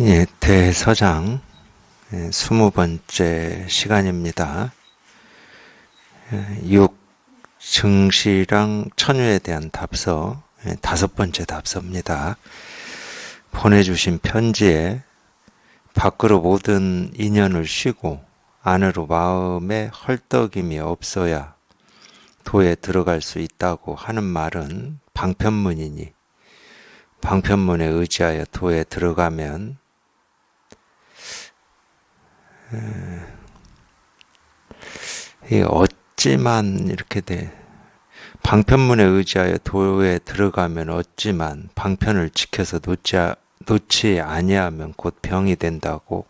예, 대서장 20번째 시간입니다. 육, 증시랑 천유에 대한 답서 5번째 답서입니다. 보내주신 편지에 밖으로 모든 인연을 쉬고 안으로 마음에 헐떡임이 없어야 도에 들어갈 수 있다고 하는 말은 방편문이니 방편문에 의지하여 도에 들어가면 어찌만 이렇게 돼. 방편문에 의지하여 도에 들어가면 어찌만 방편을 지켜서 놓지 아니하면 곧 병이 된다고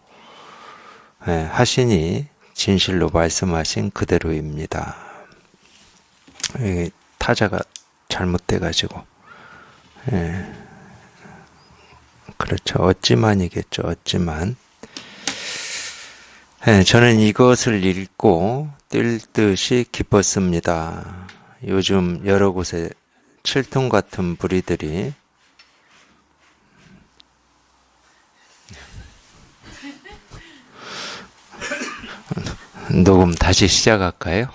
하시니 진실로 말씀하신 그대로입니다. 타자가 잘못돼가지고 그렇죠. 어찌만이겠죠. 어찌만. 저는 이것을 읽고 뛸 듯이 기뻤습니다. 요즘 여러 곳에 칠통 같은 무리들이 녹음 다시 시작할까요?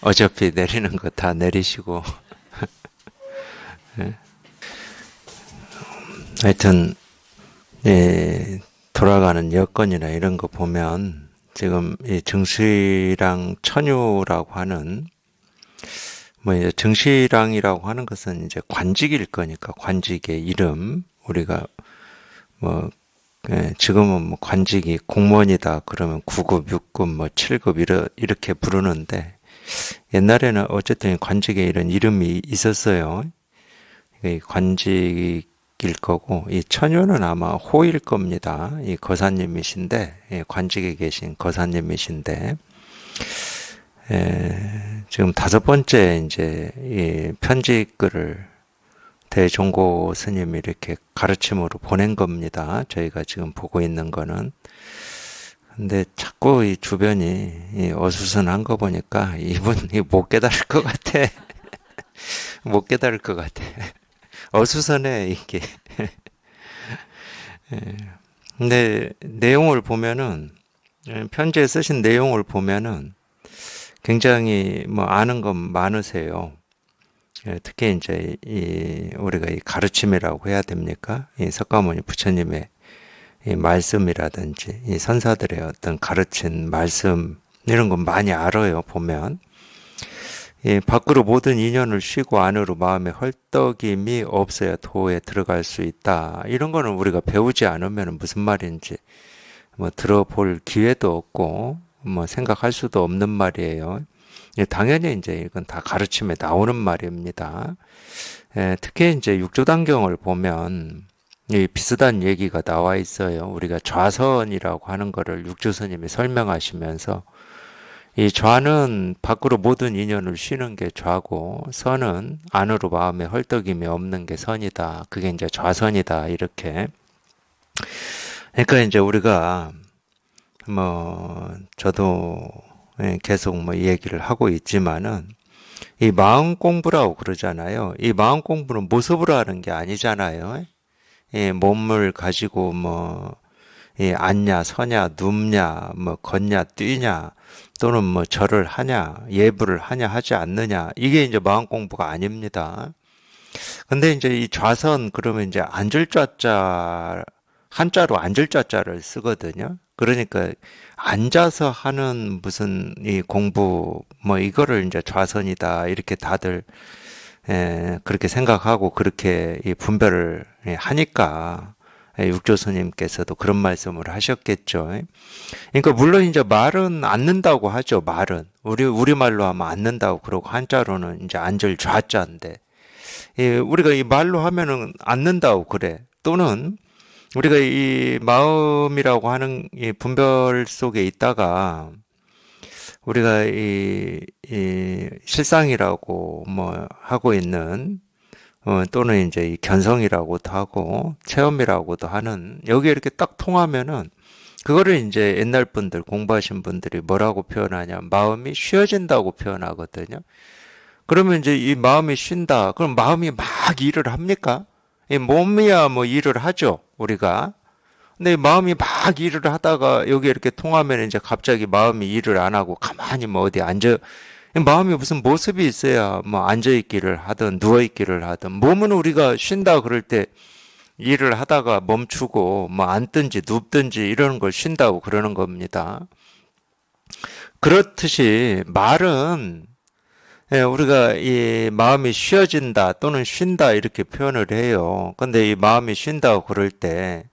어차피 내리는 거 다 내리시고 하여튼 돌아가는 여건이나 이런 거 보면 지금 이 증시랑 천유라고 하는 이제 증시랑이라고 하는 것은 이제 관직일 거니까 관직의 이름 우리가 지금은 관직이 공무원이다 그러면 9급, 6급, 7급 이렇게 부르는데 옛날에는 어쨌든 관직에 이런 이름이 있었어요. 이 관직일 거고 이 처녀는 아마 호일 겁니다. 이 거사님이신데 관직에 계신 거사님이신데 지금 5번째 이제 이 편지글을 대종고 스님이 이렇게 가르침으로 보낸 겁니다. 저희가 지금 보고 있는 거는. 근데 자꾸 이 주변이 어수선한 거 보니까 이분이 못 깨달을 것 같아. 못 깨달을 것 같아. 어수선해, 이게. 근데 내용을 보면은, 편지에 쓰신 내용을 보면은 굉장히 아는 건 많으세요. 특히 이제 우리가 이 가르침이라고 해야 됩니까? 이 석가모니 부처님의 이 말씀이라든지 이 선사들의 어떤 가르친 말씀 이런 건 많이 알아요. 보면 밖으로 모든 인연을 쉬고 안으로 마음의 헐떡임이 없어야 도에 들어갈 수 있다. 이런 거는 우리가 배우지 않으면 무슨 말인지 들어볼 기회도 없고 생각할 수도 없는 말이에요. 당연히 이제 이건 다 가르침에 나오는 말입니다. 특히 이제 육조단경을 보면 이 비슷한 얘기가 나와 있어요. 우리가 좌선이라고 하는 거를 육조스님이 설명하시면서 이 좌는 밖으로 모든 인연을 쉬는 게 좌고 선은 안으로 마음에 헐떡임이 없는 게 선이다. 그게 이제 좌선이다. 이렇게. 그러니까 이제 우리가 저도 계속 이 얘기를 하고 있지만은 이 마음 공부라고 그러잖아요. 이 마음 공부는 모습으로 하는 게 아니잖아요. 몸을 가지고 앉냐, 서냐, 눕냐, 걷냐, 뛰냐, 또는 절을 하냐, 예불을 하냐, 하지 않느냐. 이게 이제 마음 공부가 아닙니다. 근데 이제 이 좌선, 그러면 이제 앉을 좌자, 한자로 앉을 좌자를 쓰거든요. 그러니까 앉아서 하는 무슨 이 공부, 이거를 이제 좌선이다. 이렇게 다들 그렇게 생각하고 그렇게 이 분별을 하니까 육조 스님께서도 그런 말씀을 하셨겠죠. 그러니까 물론 이제 말은 앉는다고 하죠. 말은 우리말로 하면 앉는다고 그러고 한자로는 이제 앉을 좌자인데 우리가 이 말로 하면은 앉는다고 그래. 또는 우리가 이 마음이라고 하는 이 분별 속에 있다가 우리가 이 실상이라고 하고 있는 또는 이제 이 견성이라고도 하고 체험이라고도 하는 여기 이렇게 딱 통하면은 그거를 이제 옛날 분들 공부하신 분들이 뭐라고 표현하냐 마음이 쉬어진다고 표현하거든요. 그러면 이제 이 마음이 쉰다. 그럼 마음이 막 일을 합니까? 이 몸이야 뭐 일을 하죠, 우리가. 근데 마음이 막 일을 하다가 여기 이렇게 통하면 이제 갑자기 마음이 일을 안 하고 가만히 뭐 어디 앉아, 마음이 무슨 모습이 있어야 뭐 앉아 있기를 하든 누워 있기를 하든. 몸은 우리가 쉰다 그럴 때 일을 하다가 멈추고 뭐 앉든지 눕든지 이러는 걸 쉰다고 그러는 겁니다. 그렇듯이 말은 우리가 이 마음이 쉬어진다 또는 쉰다 이렇게 표현을 해요. 근데 이 마음이 쉰다고 그럴 때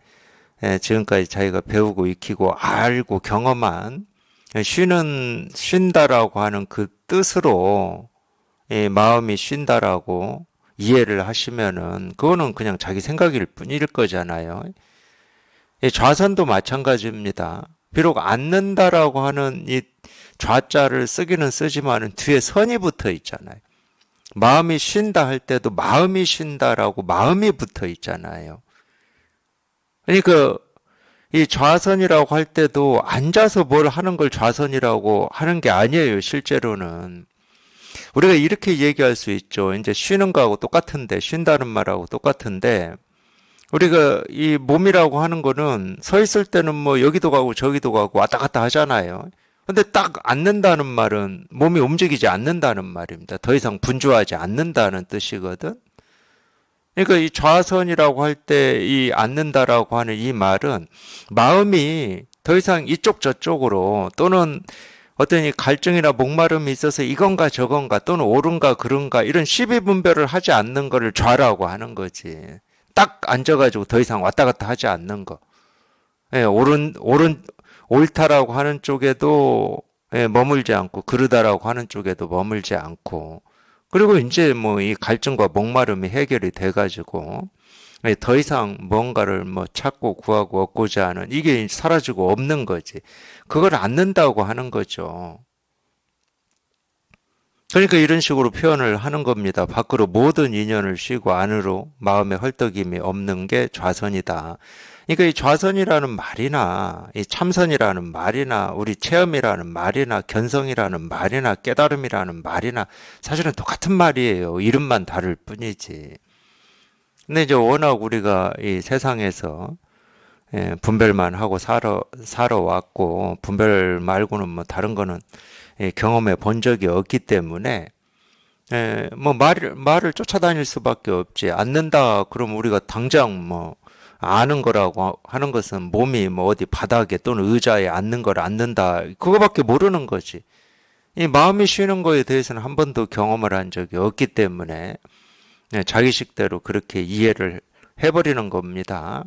지금까지 자기가 배우고 익히고 알고 경험한 쉰다라고 하는 그 뜻으로 이 마음이 쉰다라고 이해를 하시면은 그거는 그냥 자기 생각일 뿐일 거잖아요. 이 좌선도 마찬가지입니다. 비록 앉는다라고 하는 이 좌자를 쓰기는 쓰지만은 뒤에 선이 붙어 있잖아요. 마음이 쉰다 할 때도 마음이 쉰다라고 마음이 붙어 있잖아요. 그러니까 이 좌선이라고 할 때도 앉아서 뭘 하는 걸 좌선이라고 하는 게 아니에요, 실제로는. 우리가 이렇게 얘기할 수 있죠. 이제 쉬는 거하고 똑같은데, 쉰다는 말하고 똑같은데, 우리가 이 몸이라고 하는 거는 서 있을 때는 뭐 여기도 가고 저기도 가고 왔다 갔다 하잖아요. 근데 딱 앉는다는 말은 몸이 움직이지 않는다는 말입니다. 더 이상 분주하지 않는다는 뜻이거든. 그러니까 이 좌선이라고 할 때 이 앉는다라고 하는 이 말은 마음이 더 이상 이쪽 저쪽으로 또는 어떤 이 갈증이나 목마름이 있어서 이건가 저건가 또는 옳은가 그른가 이런 시비분별을 하지 않는 거를 좌라고 하는 거지. 딱 앉아가지고 더 이상 왔다 갔다 하지 않는 거. 예, 옳다라고 하는 쪽에도 머물지 않고 그르다라고 하는 쪽에도 머물지 않고 그리고 이제 뭐 이 갈증과 목마름이 해결이 돼가지고 더 이상 뭔가를 뭐 찾고 구하고 얻고자 하는 이게 사라지고 없는 거지. 그걸 않는다고 하는 거죠. 그러니까 이런 식으로 표현을 하는 겁니다. 밖으로 모든 인연을 쉬고 안으로 마음의 헐떡임이 없는 게 좌선이다. 그러니까 이 좌선이라는 말이나 이 참선이라는 말이나 우리 체험이라는 말이나 견성이라는 말이나 깨달음이라는 말이나 사실은 똑같은 말이에요. 이름만 다를 뿐이지. 근데 이제 워낙 우리가 이 세상에서 분별만 하고 살아왔고 분별 말고는 뭐 다른 거는 경험해 본 적이 없기 때문에 뭐 말을 쫓아다닐 수밖에 없지. 않는다 그럼 우리가 당장 뭐 아는 거라고 하는 것은 몸이 뭐 어디 바닥에 또는 의자에 앉는 걸 앉는다 그거밖에 모르는 거지. 이 마음이 쉬는 거에 대해서는 한 번도 경험을 한 적이 없기 때문에 자기식대로 그렇게 이해를 해버리는 겁니다.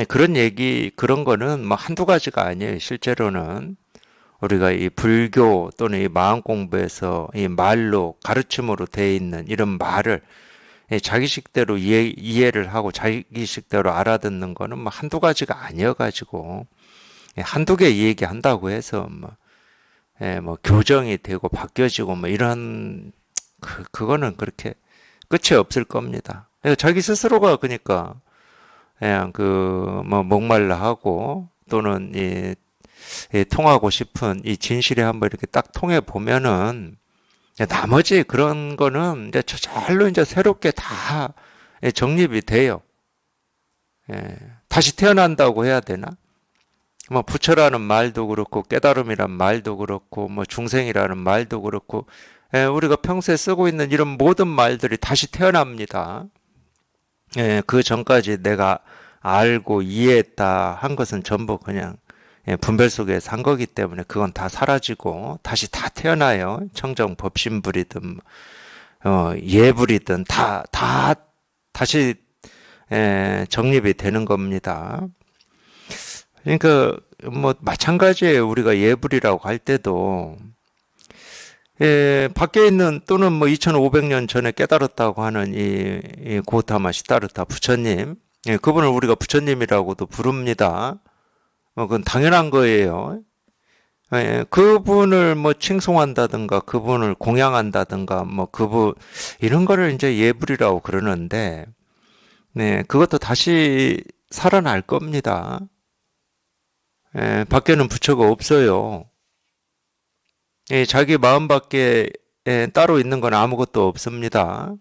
그런 얘기 그런 거는 뭐 한두 가지가 아니에요. 실제로는 우리가 이 불교 또는 이 마음 공부에서 이 말로 가르침으로 되어 있는 이런 말을 자기식대로 이해를 하고 자기식대로 알아듣는 거는 뭐 한두 가지가 아니어가지고 한두 개 얘기한다고 해서 뭐 교정이 되고 바뀌어지고 뭐 이런 그거는 그렇게 끝이 없을 겁니다. 자기 스스로가 그러니까 그냥 그 뭐 목말라 하고 또는 통하고 싶은 이 진실이 한번 이렇게 딱 통해 보면은 나머지 그런 거는 이제 저절로 이제 새롭게 다 정립이 돼요. 다시 태어난다고 해야 되나? 뭐 부처라는 말도 그렇고 깨달음이란 말도 그렇고 뭐 중생이라는 말도 그렇고 우리가 평소에 쓰고 있는 이런 모든 말들이 다시 태어납니다. 그 전까지 내가 알고 이해했다 한 것은 전부 그냥 분별 속에 산 거기 때문에 그건 다 사라지고 다시 다 태어나요. 청정 법신불이든 예불이든 다 다시 정립이 되는 겁니다. 그러니까 뭐 마찬가지예요. 우리가 예불이라고 할 때도 밖에 있는 또는 뭐 2500년 전에 깨달았다고 하는 이 고타마 시타르타 부처님, 그분을 우리가 부처님이라고도 부릅니다. 그건 당연한 거예요. 그분을 뭐 칭송한다든가 그분을 공양한다든가 뭐 그분 이런 거를 이제 예불이라고 그러는데 그것도 다시 살아날 겁니다. 밖에는 부처가 없어요. 자기 마음 밖에 따로 있는 건 아무것도 없습니다.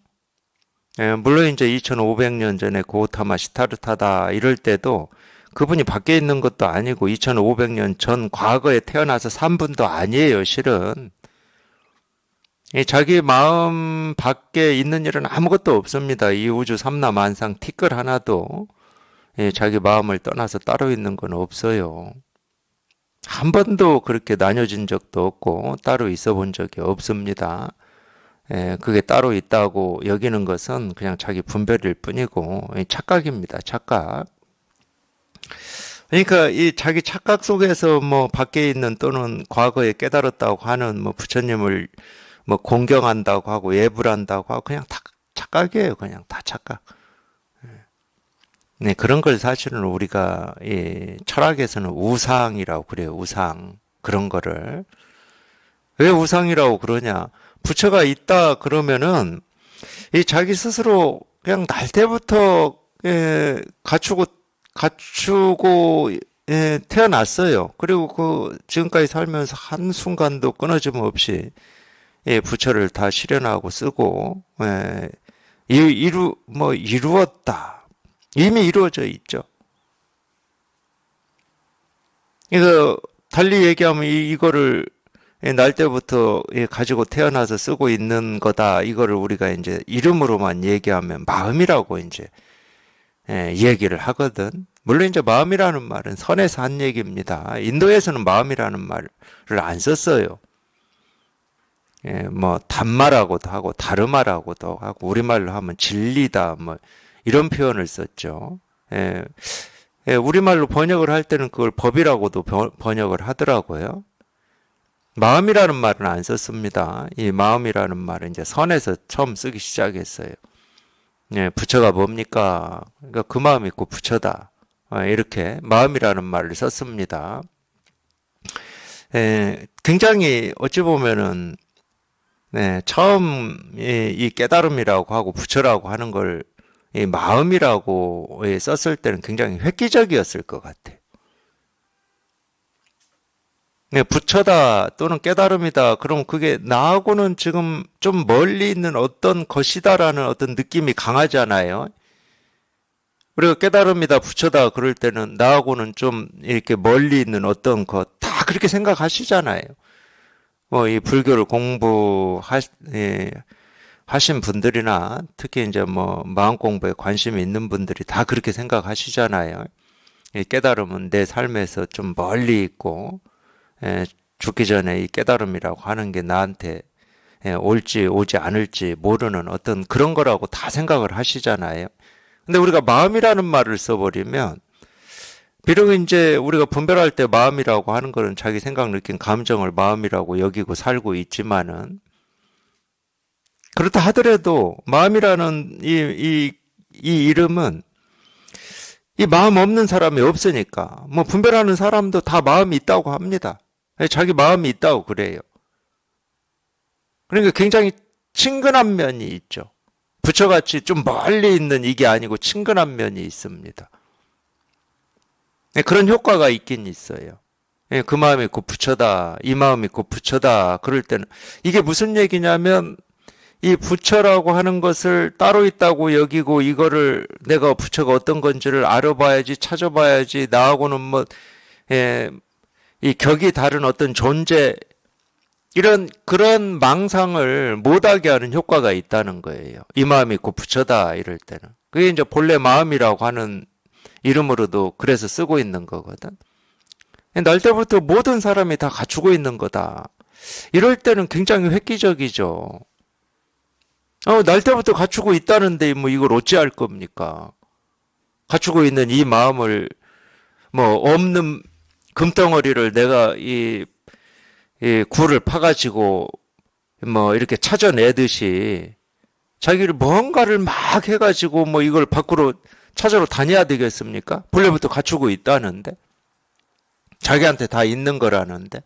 물론 이제 2500년 전에 고우타마 시타르타다 이럴 때도 그분이 밖에 있는 것도 아니고 2500년 전 과거에 태어나서 산 분도 아니에요, 실은. 자기 마음 밖에 있는 일은 아무것도 없습니다. 이 우주 삼라만상 티끌 하나도 자기 마음을 떠나서 따로 있는 건 없어요. 한 번도 그렇게 나뉘어진 적도 없고 따로 있어 본 적이 없습니다. 그게 따로 있다고 여기는 것은 그냥 자기 분별일 뿐이고 착각입니다. 착각. 그러니까 이 자기 착각 속에서 뭐 밖에 있는 또는 과거에 깨달았다고 하는 뭐 부처님을 뭐 공경한다고 하고 예불한다고 하고 그냥 다 착각이에요. 그냥 다 착각. 네, 그런 걸 사실은 우리가 철학에서는 우상이라고 그래요. 우상. 그런 거를. 왜 우상이라고 그러냐? 부처가 있다 그러면은 이 자기 스스로 그냥 날 때부터 갖추고 태어났어요. 그리고 그 지금까지 살면서 한 순간도 끊어짐 없이 부처를 다 실현하고 쓰고 이루었다. 이미 이루어져 있죠. 이거 달리 얘기하면 이거를 날 때부터 가지고 태어나서 쓰고 있는 거다. 이거를 우리가 이제 이름으로만 얘기하면 마음이라고 이제 얘기를 하거든. 물론 이제 마음이라는 말은 선에서 한 얘기입니다. 인도에서는 마음이라는 말을 안 썼어요. 뭐 단마라고도 하고 다르마라고도 하고 우리말로 하면 진리다 뭐 이런 표현을 썼죠. 우리말로 번역을 할 때는 그걸 법이라고도 번역을 하더라고요. 마음이라는 말은 안 썼습니다. 이 마음이라는 말은 이제 선에서 처음 쓰기 시작했어요. 부처가 뭡니까? 그러니까 그 마음이 있고 부처다. 이렇게 마음이라는 말을 썼습니다. 굉장히 어찌 보면은 처음 이 깨달음이라고 하고 부처라고 하는 걸 이 마음이라고 썼을 때는 굉장히 획기적이었을 것 같아요. 부처다 또는 깨달음이다. 그럼 그게 나하고는 지금 좀 멀리 있는 어떤 것이다라는 어떤 느낌이 강하잖아요. 우리가 깨달음이다, 부처다 그럴 때는 나하고는 좀 이렇게 멀리 있는 어떤 것 다 그렇게 생각하시잖아요. 뭐 이 불교를 하신 분들이나 특히 이제 뭐 마음 공부에 관심이 있는 분들이 다 그렇게 생각하시잖아요. 이 깨달음은 내 삶에서 좀 멀리 있고 죽기 전에 이 깨달음이라고 하는 게 나한테 올지 오지 않을지 모르는 어떤 그런 거라고 다 생각을 하시잖아요. 근데 우리가 마음이라는 말을 써버리면 비록 이제 우리가 분별할 때 마음이라고 하는 거는 자기 생각 느낀 감정을 마음이라고 여기고 살고 있지만은 그렇다 하더라도 마음이라는 이 이름은 이 마음 없는 사람이 없으니까 뭐 분별하는 사람도 다 마음이 있다고 합니다. 자기 마음이 있다고 그래요. 그러니까 굉장히 친근한 면이 있죠. 부처같이 좀 멀리 있는 이게 아니고 친근한 면이 있습니다. 그런 효과가 있긴 있어요. 그 마음이 곧 부처다. 이 마음이 곧 부처다. 그럴 때는 이게 무슨 얘기냐면 이 부처라고 하는 것을 따로 있다고 여기고 이거를 내가 부처가 어떤 건지를 알아봐야지 찾아봐야지 나하고는 뭐 이 격이 다른 어떤 존재 이런 그런 망상을 못하게 하는 효과가 있다는 거예요. 이 마음이 곧 부처다 이럴 때는. 그게 이제 본래 마음이라고 하는 이름으로도 그래서 쓰고 있는 거거든. 날 때부터 모든 사람이 다 갖추고 있는 거다. 이럴 때는 굉장히 획기적이죠. 날 때부터 갖추고 있다는데 뭐 이걸 어찌할 겁니까? 갖추고 있는 이 마음을 뭐 없는 금덩어리를 내가 이 굴을 파가지고 뭐 이렇게 찾아내듯이 자기를 뭔가를 막 해가지고 뭐 이걸 밖으로 찾아러 다녀야 되겠습니까? 본래부터 갖추고 있다는데 자기한테 다 있는 거라는데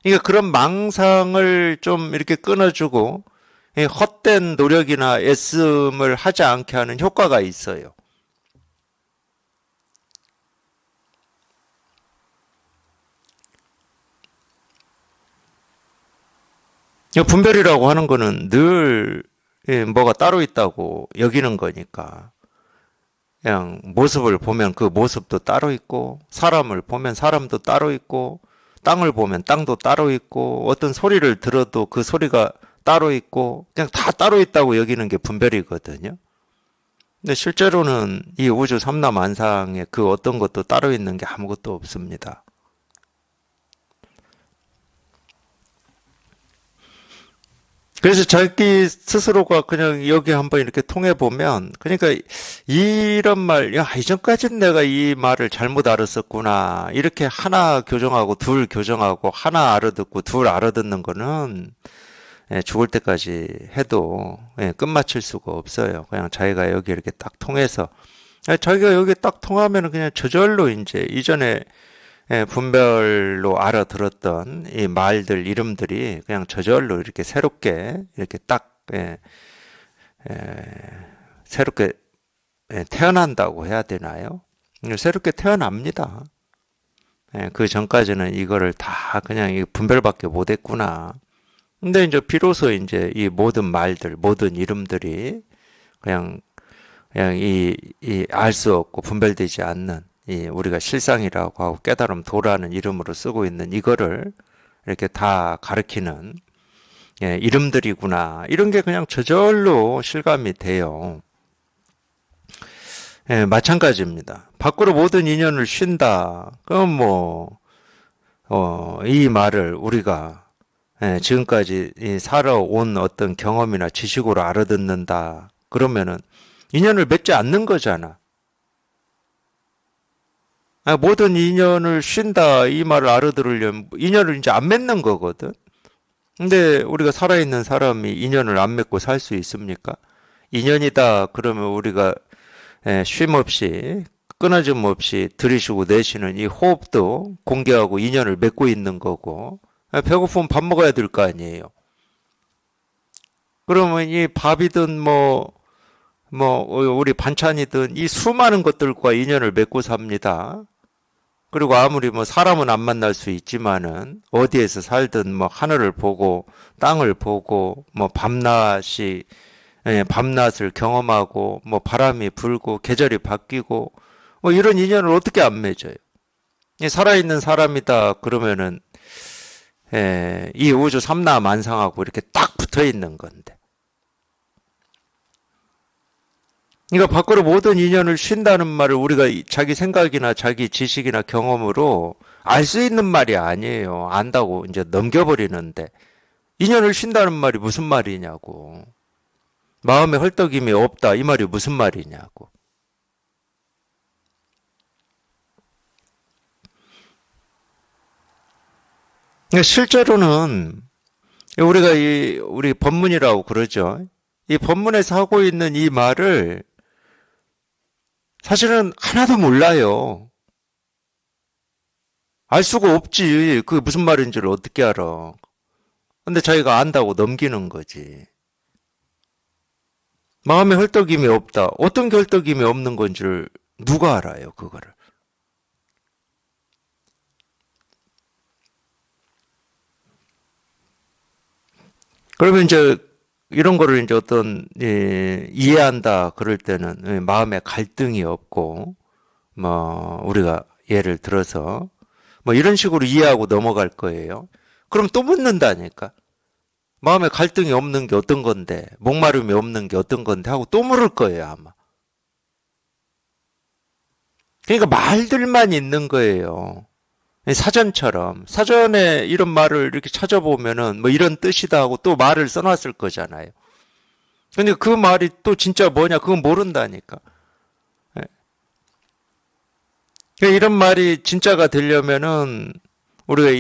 그러니까 그런 망상을 좀 이렇게 끊어주고 헛된 노력이나 애씀을 하지 않게 하는 효과가 있어요. 분별이라고 하는 거는 늘 뭐가 따로 있다고 여기는 거니까. 그냥 모습을 보면 그 모습도 따로 있고, 사람을 보면 사람도 따로 있고, 땅을 보면 땅도 따로 있고, 어떤 소리를 들어도 그 소리가 따로 있고, 그냥 다 따로 있다고 여기는 게 분별이거든요. 근데 실제로는 이 우주 삼라만상에 그 어떤 것도 따로 있는 게 아무것도 없습니다. 그래서 자기 스스로가 그냥 여기 한번 이렇게 통해 보면, 그러니까 이런 말, 야, 이전까지는 내가 이 말을 잘못 알았었구나. 이렇게 하나 교정하고 둘 교정하고 하나 알아듣고 둘 알아듣는 거는 죽을 때까지 해도 끝마칠 수가 없어요. 그냥 자기가 여기 이렇게 딱 통해서 자기가 여기 딱 통하면 그냥 저절로 이제 이전에 분별로 알아들었던 이 말들 이름들이 그냥 저절로 이렇게 새롭게 이렇게 딱 새롭게 태어난다고 해야 되나요? 새롭게 태어납니다. 그 전까지는 이거를 다 그냥 분별밖에 못했구나. 근데 이제 비로소 이제 이 모든 말들, 모든 이름들이 그냥 이 알 수 없고 분별되지 않는 이 우리가 실상이라고 하고 깨달음 도라는 이름으로 쓰고 있는 이거를 이렇게 다 가리키는 이름들이구나. 이런 게 그냥 저절로 실감이 돼요. 마찬가지입니다. 밖으로 모든 인연을 쉰다. 그럼 이 말을 우리가 지금까지 살아온 어떤 경험이나 지식으로 알아듣는다. 그러면은 인연을 맺지 않는 거잖아. 모든 인연을 쉰다. 이 말을 알아들으려면 인연을 이제 안 맺는 거거든. 근데 우리가 살아있는 사람이 인연을 안 맺고 살 수 있습니까? 인연이다. 그러면 우리가 쉼 없이 끊어짐 없이 들이쉬고 내쉬는 이 호흡도 공개하고 인연을 맺고 있는 거고, 배고프면 밥 먹어야 될 거 아니에요. 그러면 이 밥이든 우리 반찬이든 이 수많은 것들과 인연을 맺고 삽니다. 그리고 아무리 사람은 안 만날 수 있지만은 어디에서 살든 하늘을 보고 땅을 보고 밤낮을 경험하고 바람이 불고 계절이 바뀌고 이런 인연을 어떻게 안 맺어요? 살아있는 사람이다 그러면은 이 우주 삼라만상하고 이렇게 딱 붙어 있는 건데. 그러니까 밖으로 모든 인연을 쉰다는 말을 우리가 자기 생각이나 자기 지식이나 경험으로 알 수 있는 말이 아니에요. 안다고 이제 넘겨버리는데 인연을 쉰다는 말이 무슨 말이냐고. 마음에 헐떡임이 없다 이 말이 무슨 말이냐고. 그러니까 실제로는 우리가 우리 법문이라고 그러죠. 이 법문에서 하고 있는 이 말을 사실은 하나도 몰라요. 알 수가 없지. 그게 무슨 말인지를 어떻게 알아. 근데 자기가 안다고 넘기는 거지. 마음에 헐떡임이 없다. 어떤 헐떡임이 없는 건지를 누가 알아요, 그거를. 그러면 이제 이런 거를 이제 이해한다 그럴 때는 마음에 갈등이 없고 우리가 예를 들어서 이런 식으로 이해하고 넘어갈 거예요. 그럼 또 묻는다니까. 마음에 갈등이 없는 게 어떤 건데, 목마름이 없는 게 어떤 건데 하고 또 물을 거예요, 아마. 그러니까 말들만 있는 거예요. 사전처럼. 사전에 이런 말을 이렇게 찾아보면은 이런 뜻이다 하고 또 말을 써놨을 거잖아요. 근데 그 말이 또 진짜 뭐냐, 그건 모른다니까. 이런 말이 진짜가 되려면은 우리가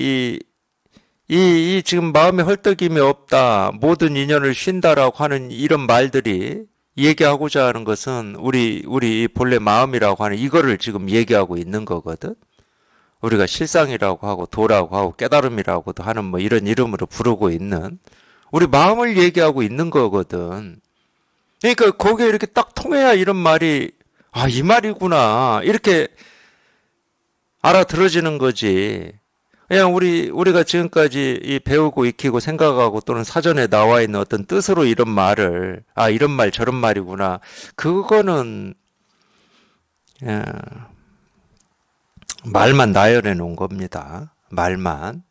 이 지금 마음에 헐떡임이 없다, 모든 인연을 쉰다라고 하는 이런 말들이 얘기하고자 하는 것은 우리 본래 마음이라고 하는 이거를 지금 얘기하고 있는 거거든. 우리가 실상이라고 하고 도라고 하고 깨달음이라고도 하는 이런 이름으로 부르고 있는 우리 마음을 얘기하고 있는 거거든. 그러니까 거기에 이렇게 딱 통해야 이런 말이 이 말이구나 이렇게 알아들어지는 거지. 그냥 우리가 지금까지 이 배우고 익히고 생각하고 또는 사전에 나와 있는 어떤 뜻으로 이런 말을, 이런 말 저런 말이구나. 그거는, 예, 말만 나열해 놓은 겁니다. 말만.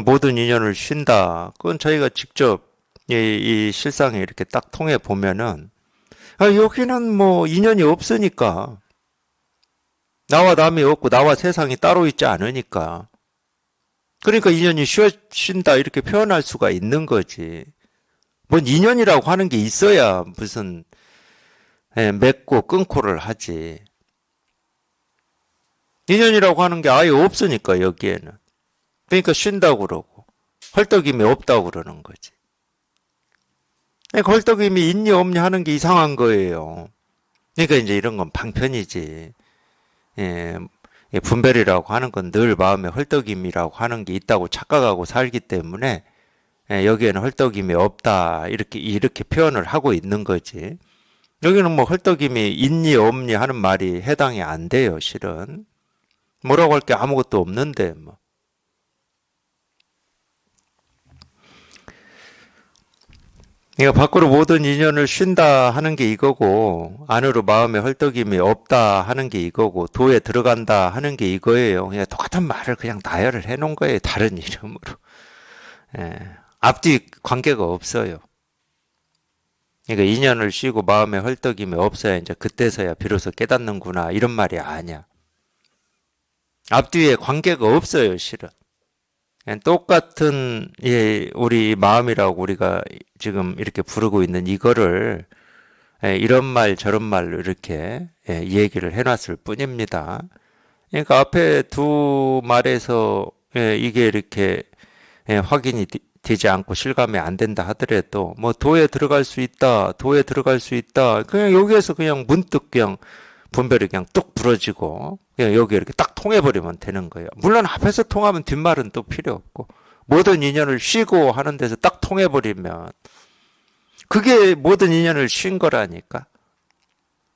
모든 인연을 쉰다. 그건 저희가 직접 이 실상에 이렇게 딱 통해 보면은, 여기는 뭐 인연이 없으니까. 나와 남이 없고 나와 세상이 따로 있지 않으니까. 그러니까 인연이 쉰다 이렇게 표현할 수가 있는 거지. 뭔 인연이라고 하는 게 있어야 무슨 맺고 끊고를 하지. 인연이라고 하는 게 아예 없으니까 여기에는. 그러니까 쉰다고 그러고 헐떡임이 없다고 그러는 거지. 그러니까 헐떡임이 있니 없니 하는 게 이상한 거예요. 그러니까 이제 이런 건 방편이지. 예, 분별이라고 하는 건 늘 마음에 헐떡임이라고 하는 게 있다고 착각하고 살기 때문에 여기에는 헐떡임이 없다 이렇게 표현을 하고 있는 거지. 여기는 뭐 헐떡임이 있니 없니 하는 말이 해당이 안 돼요, 실은. 뭐라고 할 게 아무것도 없는데 뭐. 그러니까 밖으로 모든 인연을 쉰다 하는 게 이거고 안으로 마음에 헐떡임이 없다 하는 게 이거고 도에 들어간다 하는 게 이거예요. 그냥 똑같은 말을 그냥 나열을 해 놓은 거예요. 다른 이름으로. 예. 앞뒤 관계가 없어요. 그러니까 인연을 쉬고 마음에 헐떡임이 없어야 이제 그때서야 비로소 깨닫는구나 이런 말이 아니야. 앞뒤에 관계가 없어요, 실은. 그냥 똑같은 우리 마음이라고 우리가 지금 이렇게 부르고 있는 이거를 이런 말 저런 말로 이렇게 얘기를 해놨을 뿐입니다. 그러니까 앞에 두 말에서 이게 이렇게 확인이 되지 않고 실감이 안 된다 하더라도 뭐 도에 들어갈 수 있다, 도에 들어갈 수 있다. 그냥 여기에서 그냥 문득 그냥 분별이 그냥 뚝 부러지고 그냥 여기 이렇게 딱 통해버리면 되는 거예요. 물론 앞에서 통하면 뒷말은 또 필요 없고 모든 인연을 쉬고 하는 데서 딱 통해버리면 그게 모든 인연을 쉰 거라니까.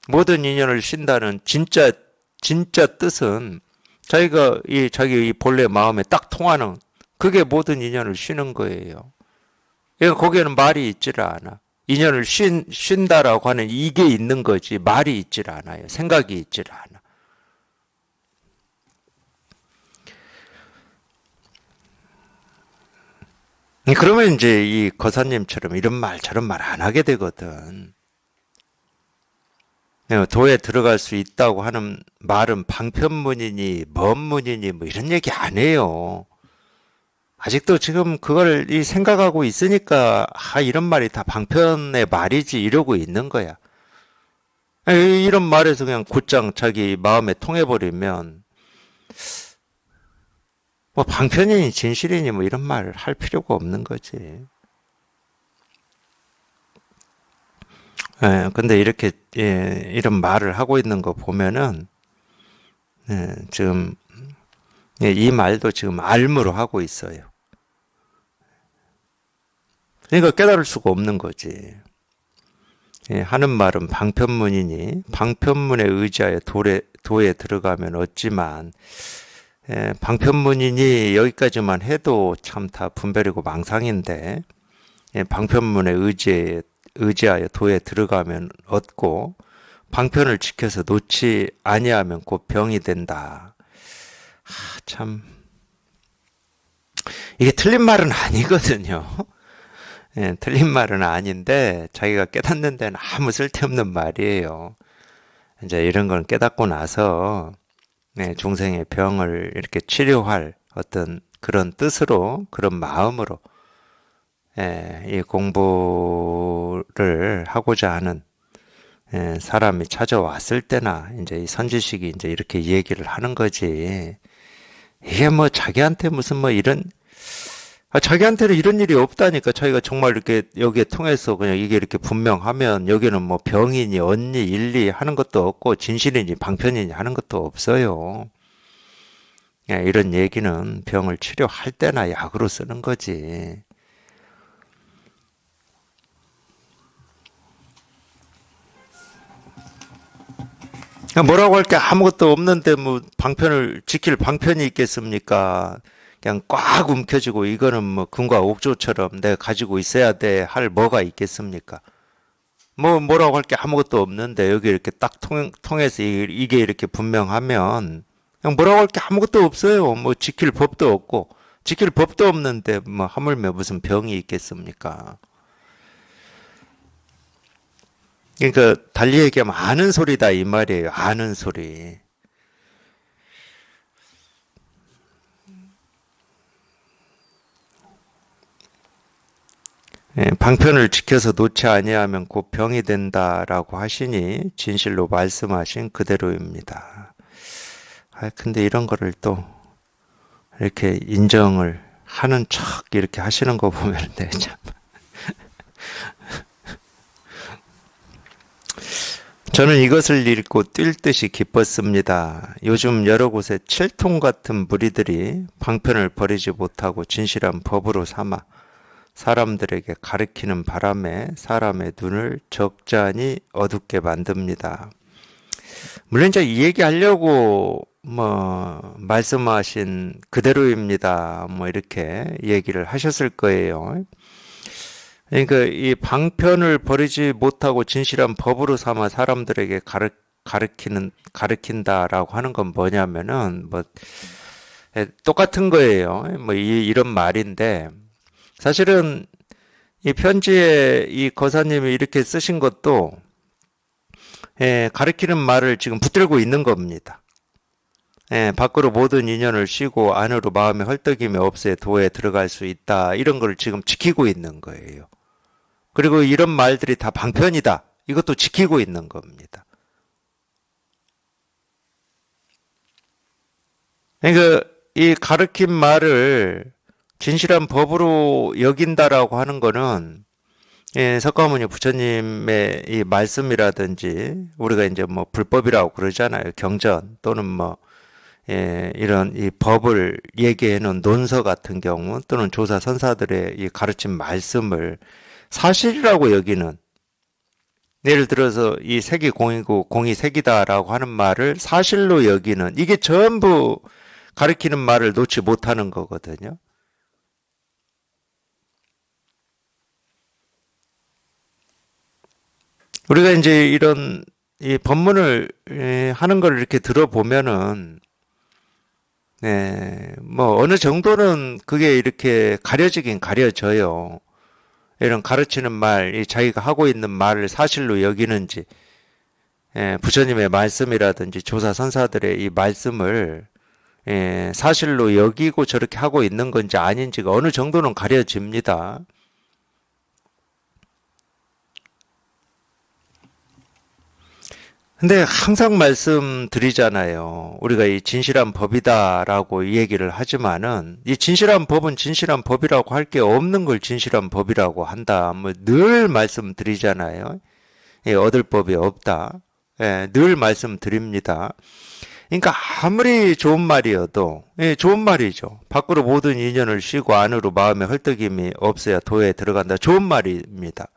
모든 인연을 쉰다는 진짜 뜻은 자기 이 본래 마음에 딱 통하는 그게 모든 인연을 쉬는 거예요. 그러니까 거기에는 말이 있지를 않아. 인연을 쉰다라고 하는 이게 있는 거지 말이 있지를 않아요. 생각이 있지를 않아. 그러면 이제 이 거사님처럼 이런 말 저런 말 안 하게 되거든. 도에 들어갈 수 있다고 하는 말은 방편문이니 먼문이니 뭐 이런 얘기 안 해요. 아직도 지금 그걸 생각하고 있으니까 이런 말이 다 방편의 말이지 이러고 있는 거야. 이런 말에서 그냥 곧장 자기 마음에 통해버리면 뭐 방편이니 진실이니 뭐 이런 말 할 필요가 없는 거지. 근데 이렇게 이런 말을 하고 있는 거 보면은 지금 이 말도 지금 알무로 하고 있어요. 그러니까 깨달을 수가 없는 거지. 하는 말은 방편문이니 방편문에 의지하여 도에 들어가면 얻지만 방편문이니 여기까지만 해도 참 다 분별이고 망상인데 방편문에 의지하여 도에 들어가면 얻고 방편을 지켜서 놓지 아니하면 곧 병이 된다. 참 이게 틀린 말은 아니거든요. 틀린 말은 아닌데 자기가 깨닫는 데는 아무 쓸데없는 말이에요. 이제 이런 걸 깨닫고 나서 중생의 병을 이렇게 치료할 어떤 그런 뜻으로 그런 마음으로 이 공부를 하고자 하는 사람이 찾아왔을 때나 이제 이 선지식이 이제 이렇게 얘기를 하는 거지. 이게 뭐 자기한테 무슨 뭐 이런 자기한테는 이런 일이 없다니까. 자기가 정말 이렇게 여기에 통해서 그냥 이게 이렇게 분명하면 여기는 뭐 병이니 언니 일리 하는 것도 없고 진실이니 방편이니 하는 것도 없어요. 이런 얘기는 병을 치료할 때나 약으로 쓰는 거지. 뭐라고 할 게 아무것도 없는데 뭐 방편을 지킬 방편이 있겠습니까? 그냥 꽉 움켜쥐고 이거는 뭐 금과 옥조처럼 내가 가지고 있어야 돼 할 뭐가 있겠습니까? 뭐라고 할 게 아무것도 없는데 여기 이렇게 딱 통해서 이게 이렇게 분명하면 그냥 뭐라고 할 게 아무것도 없어요. 뭐 지킬 법도 없고 지킬 법도 없는데 뭐 하물며 무슨 병이 있겠습니까? 그러니까 달리 얘기하면 아는 소리다 이 말이에요. 아는 소리. 방편을 지켜서 놓지 아니하면 곧 병이 된다라고 하시니 진실로 말씀하신 그대로입니다. 근데 이런 거를 또 이렇게 인정을 하는 척 이렇게 하시는 거 보면 참. 저는 이것을 읽고 뛸 듯이 기뻤습니다. 요즘 여러 곳에 칠통 같은 무리들이 방편을 버리지 못하고 진실한 법으로 삼아 사람들에게 가르치는 바람에 사람의 눈을 적잖이 어둡게 만듭니다. 물론 이제 이 얘기 하려고 말씀하신 그대로입니다. 이렇게 얘기를 하셨을 거예요. 그러니까 이 방편을 버리지 못하고 진실한 법으로 삼아 사람들에게 가르친다라고 하는 건 뭐냐면은 똑같은 거예요. 이런 말인데 사실은 이 편지에 이 거사님이 이렇게 쓰신 것도 가르치는 말을 지금 붙들고 있는 겁니다. 밖으로 모든 인연을 쉬고 안으로 마음의 헐떡임이 없애 도에 들어갈 수 있다. 이런 걸 지금 지키고 있는 거예요. 그리고 이런 말들이 다 방편이다. 이것도 지키고 있는 겁니다. 그러니까 이 가르친 말을 진실한 법으로 여긴다라고 하는 거는 석가모니 부처님의 이 말씀이라든지 우리가 이제 불법이라고 그러잖아요. 경전 또는 이런 이 법을 얘기해 놓은 논서 같은 경우 또는 조사 선사들의 이 가르친 말씀을 사실이라고 여기는, 예를 들어서 이 색이 공이고 공이 색이다라고 하는 말을 사실로 여기는, 이게 전부 가르치는 말을 놓지 못하는 거거든요. 우리가 이제 이런 이 법문을 하는 걸 이렇게 들어보면은 어느 정도는 그게 이렇게 가려지긴 가려져요. 이런 가르치는 말, 이 자기가 하고 있는 말을 사실로 여기는지, 부처님의 말씀이라든지 조사 선사들의 이 말씀을 사실로 여기고 저렇게 하고 있는 건지 아닌지가 어느 정도는 가려집니다. 근데 항상 말씀드리잖아요. 우리가 이 진실한 법이다라고 이 얘기를 하지만은 이 진실한 법은 진실한 법이라고 할 게 없는 걸 진실한 법이라고 한다. 늘 말씀드리잖아요. 얻을 법이 없다. 늘 말씀드립니다. 그러니까 아무리 좋은 말이어도 좋은 말이죠. 밖으로 모든 인연을 쉬고 안으로 마음의 헐떡임이 없어야 도에 들어간다. 좋은 말입니다.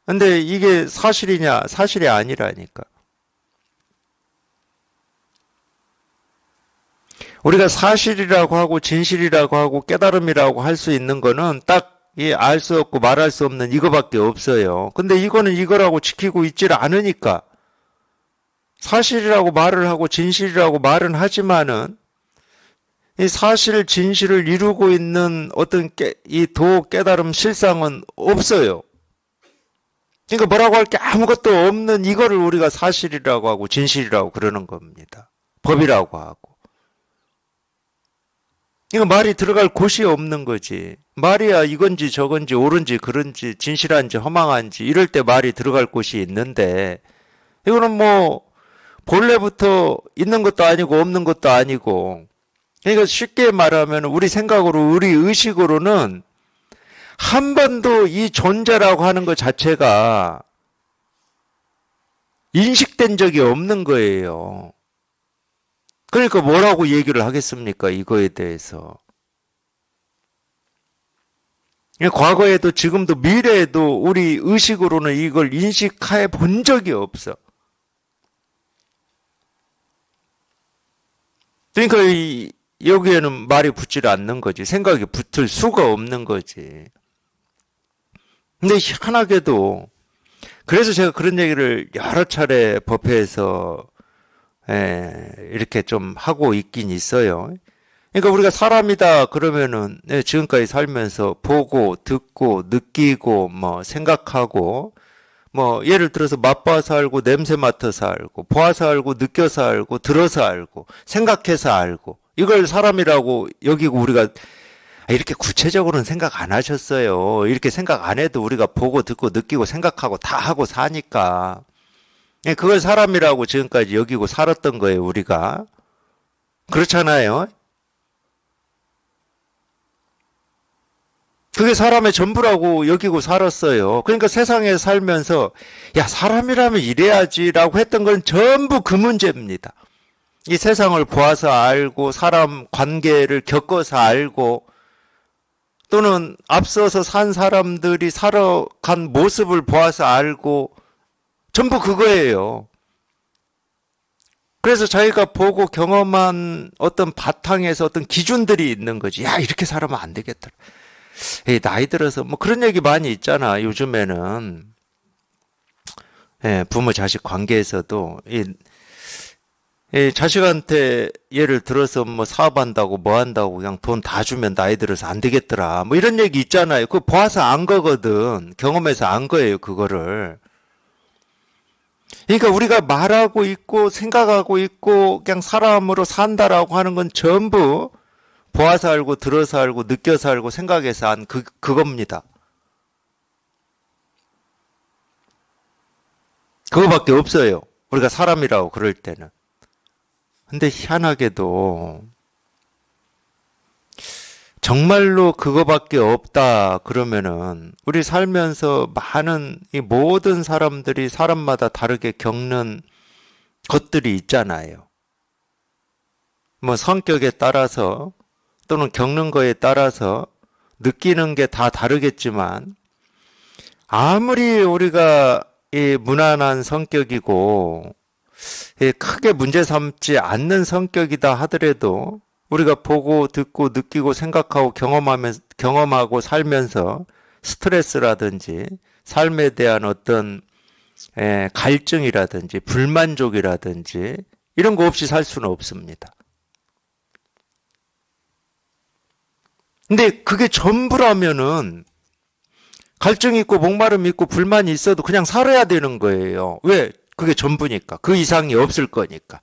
근데 이게 사실이냐? 사실이 아니라니까. 우리가 사실이라고 하고 진실이라고 하고 깨달음이라고 할 수 있는 거는 딱 알 수 없고 말할 수 없는 이거밖에 없어요. 근데 이거는 이거라고 지키고 있질 않으니까 사실이라고 말을 하고 진실이라고 말은 하지만은 이 사실 진실을 이루고 있는 어떤 이 도 깨달음 실상은 없어요. 그러니까 뭐라고 할 게 아무것도 없는 이거를 우리가 사실이라고 하고 진실이라고 그러는 겁니다. 법이라고 하고. 이거 말이 들어갈 곳이 없는 거지. 말이야 이건지 저건지 옳은지 그른지 진실한지 허망한지 이럴 때 말이 들어갈 곳이 있는데 이거는 본래부터 있는 것도 아니고 없는 것도 아니고, 그러니까 쉽게 말하면 우리 생각으로 우리 의식으로는 한 번도 이 존재라고 하는 것 자체가 인식된 적이 없는 거예요. 그러니까 뭐라고 얘기를 하겠습니까? 이거에 대해서. 과거에도 지금도 미래에도 우리 의식으로는 이걸 인식해 본 적이 없어. 그러니까 여기에는 말이 붙질 않는 거지. 생각이 붙을 수가 없는 거지. 근데 희한하게도 그래서 제가 그런 얘기를 여러 차례 법회에서 이렇게 좀 하고 있긴 있어요. 그러니까 우리가 사람이다 그러면은 지금까지 살면서 보고 듣고 느끼고 뭐 생각하고 뭐 예를 들어서 맛봐서 알고 냄새 맡아서 알고 보아서 알고 느껴서 알고 들어서 알고 생각해서 알고 이걸 사람이라고 여기고 우리가 이렇게 구체적으로는 생각 안 하셨어요. 이렇게 생각 안 해도 우리가 보고 듣고 느끼고 생각하고 다 하고 사니까 그걸 사람이라고 지금까지 여기고 살았던 거예요, 우리가. 그렇잖아요. 그게 사람의 전부라고 여기고 살았어요. 그러니까 세상에 살면서 야 사람이라면 이래야지라고 했던 건 전부 그 문제입니다. 이 세상을 보아서 알고 사람 관계를 겪어서 알고 또는 앞서서 산 사람들이 살아간 모습을 보아서 알고 전부 그거예요. 그래서 자기가 보고 경험한 어떤 바탕에서 어떤 기준들이 있는 거지. 야 이렇게 살아면 안 되겠더라. 나이 들어서 뭐 그런 얘기 많이 있잖아. 요즘에는 부모 자식 관계에서도 이 자식한테 예를 들어서 뭐 사업한다고 뭐 한다고 그냥 돈 다 주면 나이 들어서 안 되겠더라. 뭐 이런 얘기 있잖아요. 그거 봐서 안 거거든. 경험해서 안 거예요. 그거를. 그러니까 우리가 말하고 있고 생각하고 있고 그냥 사람으로 산다라고 하는 건 전부 보아서 알고 들어서 알고 느껴서 알고 생각해서 한 그겁니다. 그거밖에 없어요. 우리가 사람이라고 그럴 때는. 근데 희한하게도 정말로 그거밖에 없다 그러면은 우리 살면서 많은 이 모든 사람들이 사람마다 다르게 겪는 것들이 있잖아요. 뭐 성격에 따라서 또는 겪는 거에 따라서 느끼는 게 다 다르겠지만 아무리 우리가 이 무난한 성격이고 크게 문제 삼지 않는 성격이다 하더라도 우리가 보고 듣고 느끼고 생각하고 경험하고 살면서 스트레스라든지 삶에 대한 어떤 갈증이라든지 불만족이라든지 이런 거 없이 살 수는 없습니다. 근데 그게 전부라면은 갈증이 있고 목마름이 있고 불만이 있어도 그냥 살아야 되는 거예요. 왜? 그게 전부니까. 그 이상이 없을 거니까.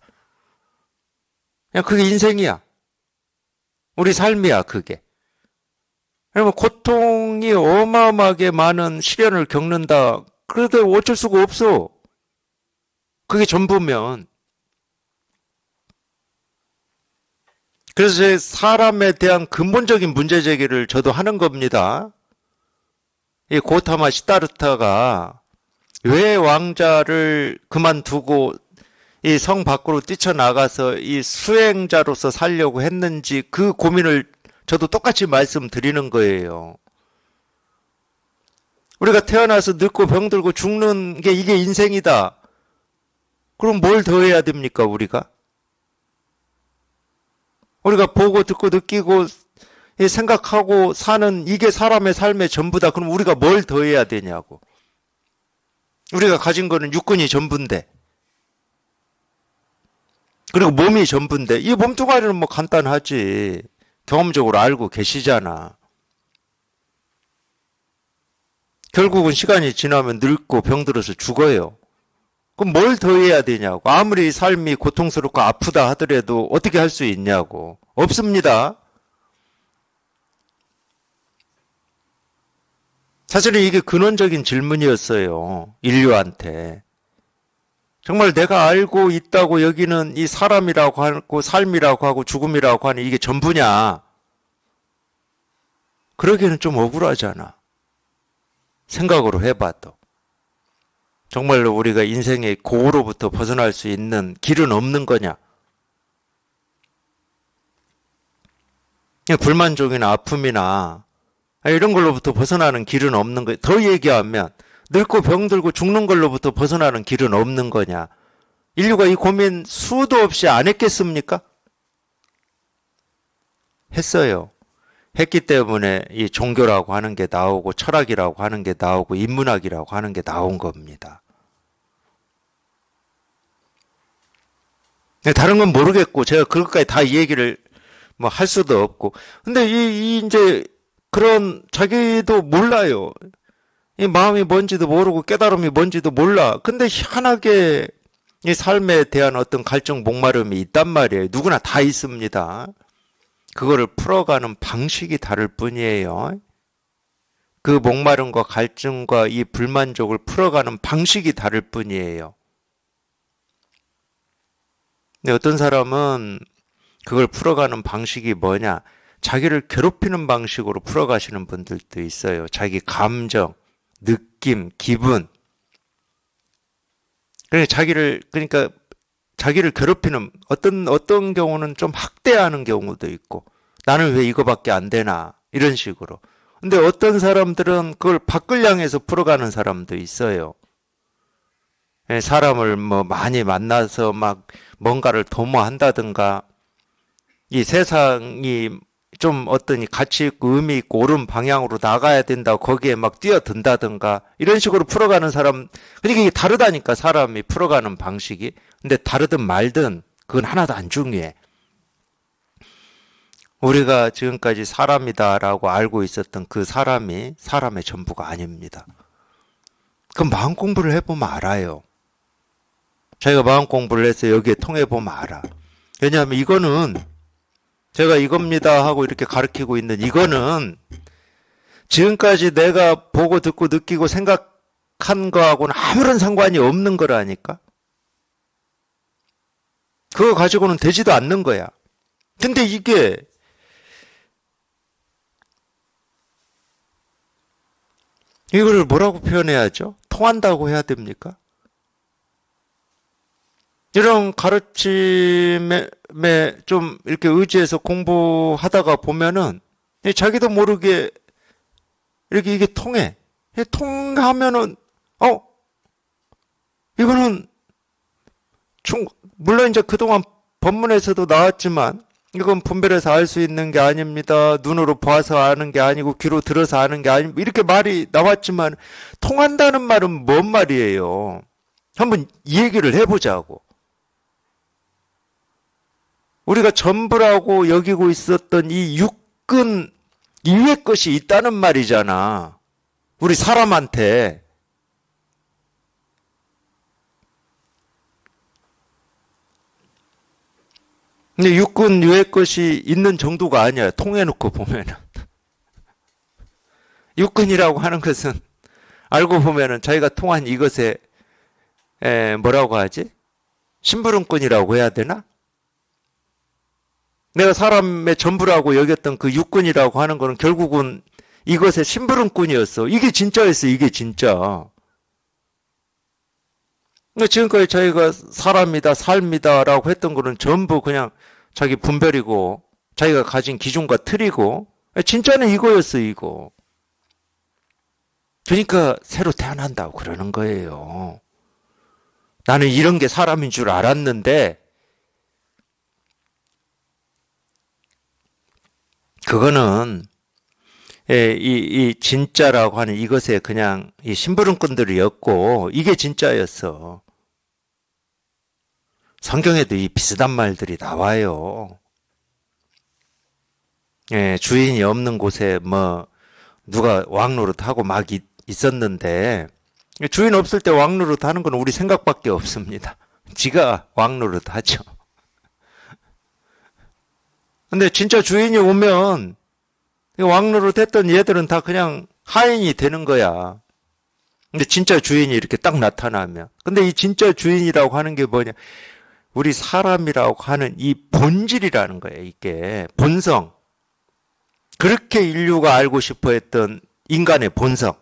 그냥 그게 인생이야. 우리 삶이야, 그게. 그러면 고통이 어마어마하게 많은 시련을 겪는다. 그래도 어쩔 수가 없어. 그게 전부면. 그래서 제 사람에 대한 근본적인 문제 제기를 저도 하는 겁니다. 이 고타마 시다르타가 왜 왕자를 그만두고 이 성 밖으로 뛰쳐나가서 이 수행자로서 살려고 했는지 그 고민을 저도 똑같이 말씀드리는 거예요. 우리가 태어나서 늙고 병들고 죽는 게 이게 인생이다. 그럼 뭘 더 해야 됩니까, 우리가? 우리가 보고 듣고 느끼고 생각하고 사는 이게 사람의 삶의 전부다. 그럼 우리가 뭘 더 해야 되냐고. 우리가 가진 거는 육근이 전부인데 그리고 몸이 전부인데 이 몸뚱아리는 뭐 간단하지. 경험적으로 알고 계시잖아. 결국은 시간이 지나면 늙고 병들어서 죽어요. 그럼 뭘 더 해야 되냐고. 아무리 삶이 고통스럽고 아프다 하더라도 어떻게 할 수 있냐고. 없습니다. 사실은 이게 근원적인 질문이었어요. 인류한테. 정말 내가 알고 있다고 여기는 이 사람이라고 하고 삶이라고 하고 죽음이라고 하는 이게 전부냐? 그러기에는 좀 억울하잖아. 생각으로 해봐도. 정말로 우리가 인생의 고로부터 벗어날 수 있는 길은 없는 거냐? 불만족이나 아픔이나 이런 걸로부터 벗어나는 길은 없는 거야. 더 얘기하면 늙고 병들고 죽는 걸로부터 벗어나는 길은 없는 거냐. 인류가 이 고민 수도 없이 안 했겠습니까? 했어요. 했기 때문에 이 종교라고 하는 게 나오고 철학이라고 하는 게 나오고 인문학이라고 하는 게 나온 겁니다. 다른 건 모르겠고 제가 그것까지 다 이 얘기를 뭐 할 수도 없고. 근데 이제 그런 자기도 몰라요. 이 마음이 뭔지도 모르고 깨달음이 뭔지도 몰라. 근데 희한하게 이 삶에 대한 어떤 갈증, 목마름이 있단 말이에요. 누구나 다 있습니다. 그거를 풀어가는 방식이 다를 뿐이에요. 그 목마름과 갈증과 이 불만족을 풀어가는 방식이 다를 뿐이에요. 근데 어떤 사람은 그걸 풀어가는 방식이 뭐냐? 자기를 괴롭히는 방식으로 풀어가시는 분들도 있어요. 자기 감정, 느낌, 기분. 그러니까 자기를 괴롭히는 어떤 경우는 좀 학대하는 경우도 있고 나는 왜 이거밖에 안 되나 이런 식으로. 근데 어떤 사람들은 그걸 밖을 향해서 풀어가는 사람도 있어요. 사람을 뭐 많이 만나서 막 뭔가를 도모한다든가 이 세상이 좀 어떤 가치 있고 의미 있고 옳은 방향으로 나가야 된다고 거기에 막 뛰어든다든가 이런 식으로 풀어가는 사람. 그러니까 이게 다르다니까 사람이 풀어가는 방식이. 근데 다르든 말든 그건 하나도 안 중요해. 우리가 지금까지 사람이다라고 알고 있었던 그 사람이 사람의 전부가 아닙니다. 그럼 마음 공부를 해보면 알아요. 자기가 마음 공부를 해서 여기에 통해보면 알아. 왜냐하면 이거는 제가 이겁니다 하고 이렇게 가르치고 있는 이거는 지금까지 내가 보고 듣고 느끼고 생각한 거하고는 아무런 상관이 없는 거라니까. 그거 가지고는 되지도 않는 거야. 근데 이거를 뭐라고 표현해야죠? 통한다고 해야 됩니까? 이런 가르침에 좀 이렇게 의지해서 공부하다가 보면은 자기도 모르게 이렇게 이게 통해. 통하면은 이거는 물론 이제 그동안 법문에서도 나왔지만 이건 분별해서 알 수 있는 게 아닙니다. 눈으로 봐서 아는 게 아니고 귀로 들어서 아는 게 아닙니다. 이렇게 말이 나왔지만 통한다는 말은 뭔 말이에요? 한번 이 얘기를 해보자고. 우리가 전부라고 여기고 있었던 이 육근 이외의 것이 있다는 말이잖아. 우리 사람한테. 근데 육근 이외의 것이 있는 정도가 아니야. 통해놓고 보면은. 육근이라고 하는 것은 알고 보면은 자기가 통한 이것에 뭐라고 하지? 심부름꾼이라고 해야 되나? 내가 사람의 전부라고 여겼던 그 육근이라고 하는 거는 결국은 이것의 심부름꾼이었어. 이게 진짜였어. 이게 진짜. 지금까지 자기가 사람이다, 삶이다라고 했던 거는 전부 그냥 자기 분별이고 자기가 가진 기준과 틀이고 진짜는 이거였어, 이거. 그러니까 새로 태어난다고 그러는 거예요. 나는 이런 게 사람인 줄 알았는데 그거는 이 진짜라고 하는 이것에 그냥 이 심부름꾼들이었고 이게 진짜였어. 성경에도 이 비슷한 말들이 나와요. 주인이 없는 곳에 뭐 누가 왕노릇하고 막 있었는데 주인 없을 때 왕노릇 하는 건 우리 생각밖에 없습니다. 지가 왕노릇 하죠. 근데 진짜 주인이 오면 왕노릇 했던 얘들은 다 그냥 하인이 되는 거야. 근데 진짜 주인이 이렇게 딱 나타나면. 근데 이 진짜 주인이라고 하는 게 뭐냐? 우리 사람이라고 하는 이 본질이라는 거예요. 이게 본성. 그렇게 인류가 알고 싶어 했던 인간의 본성.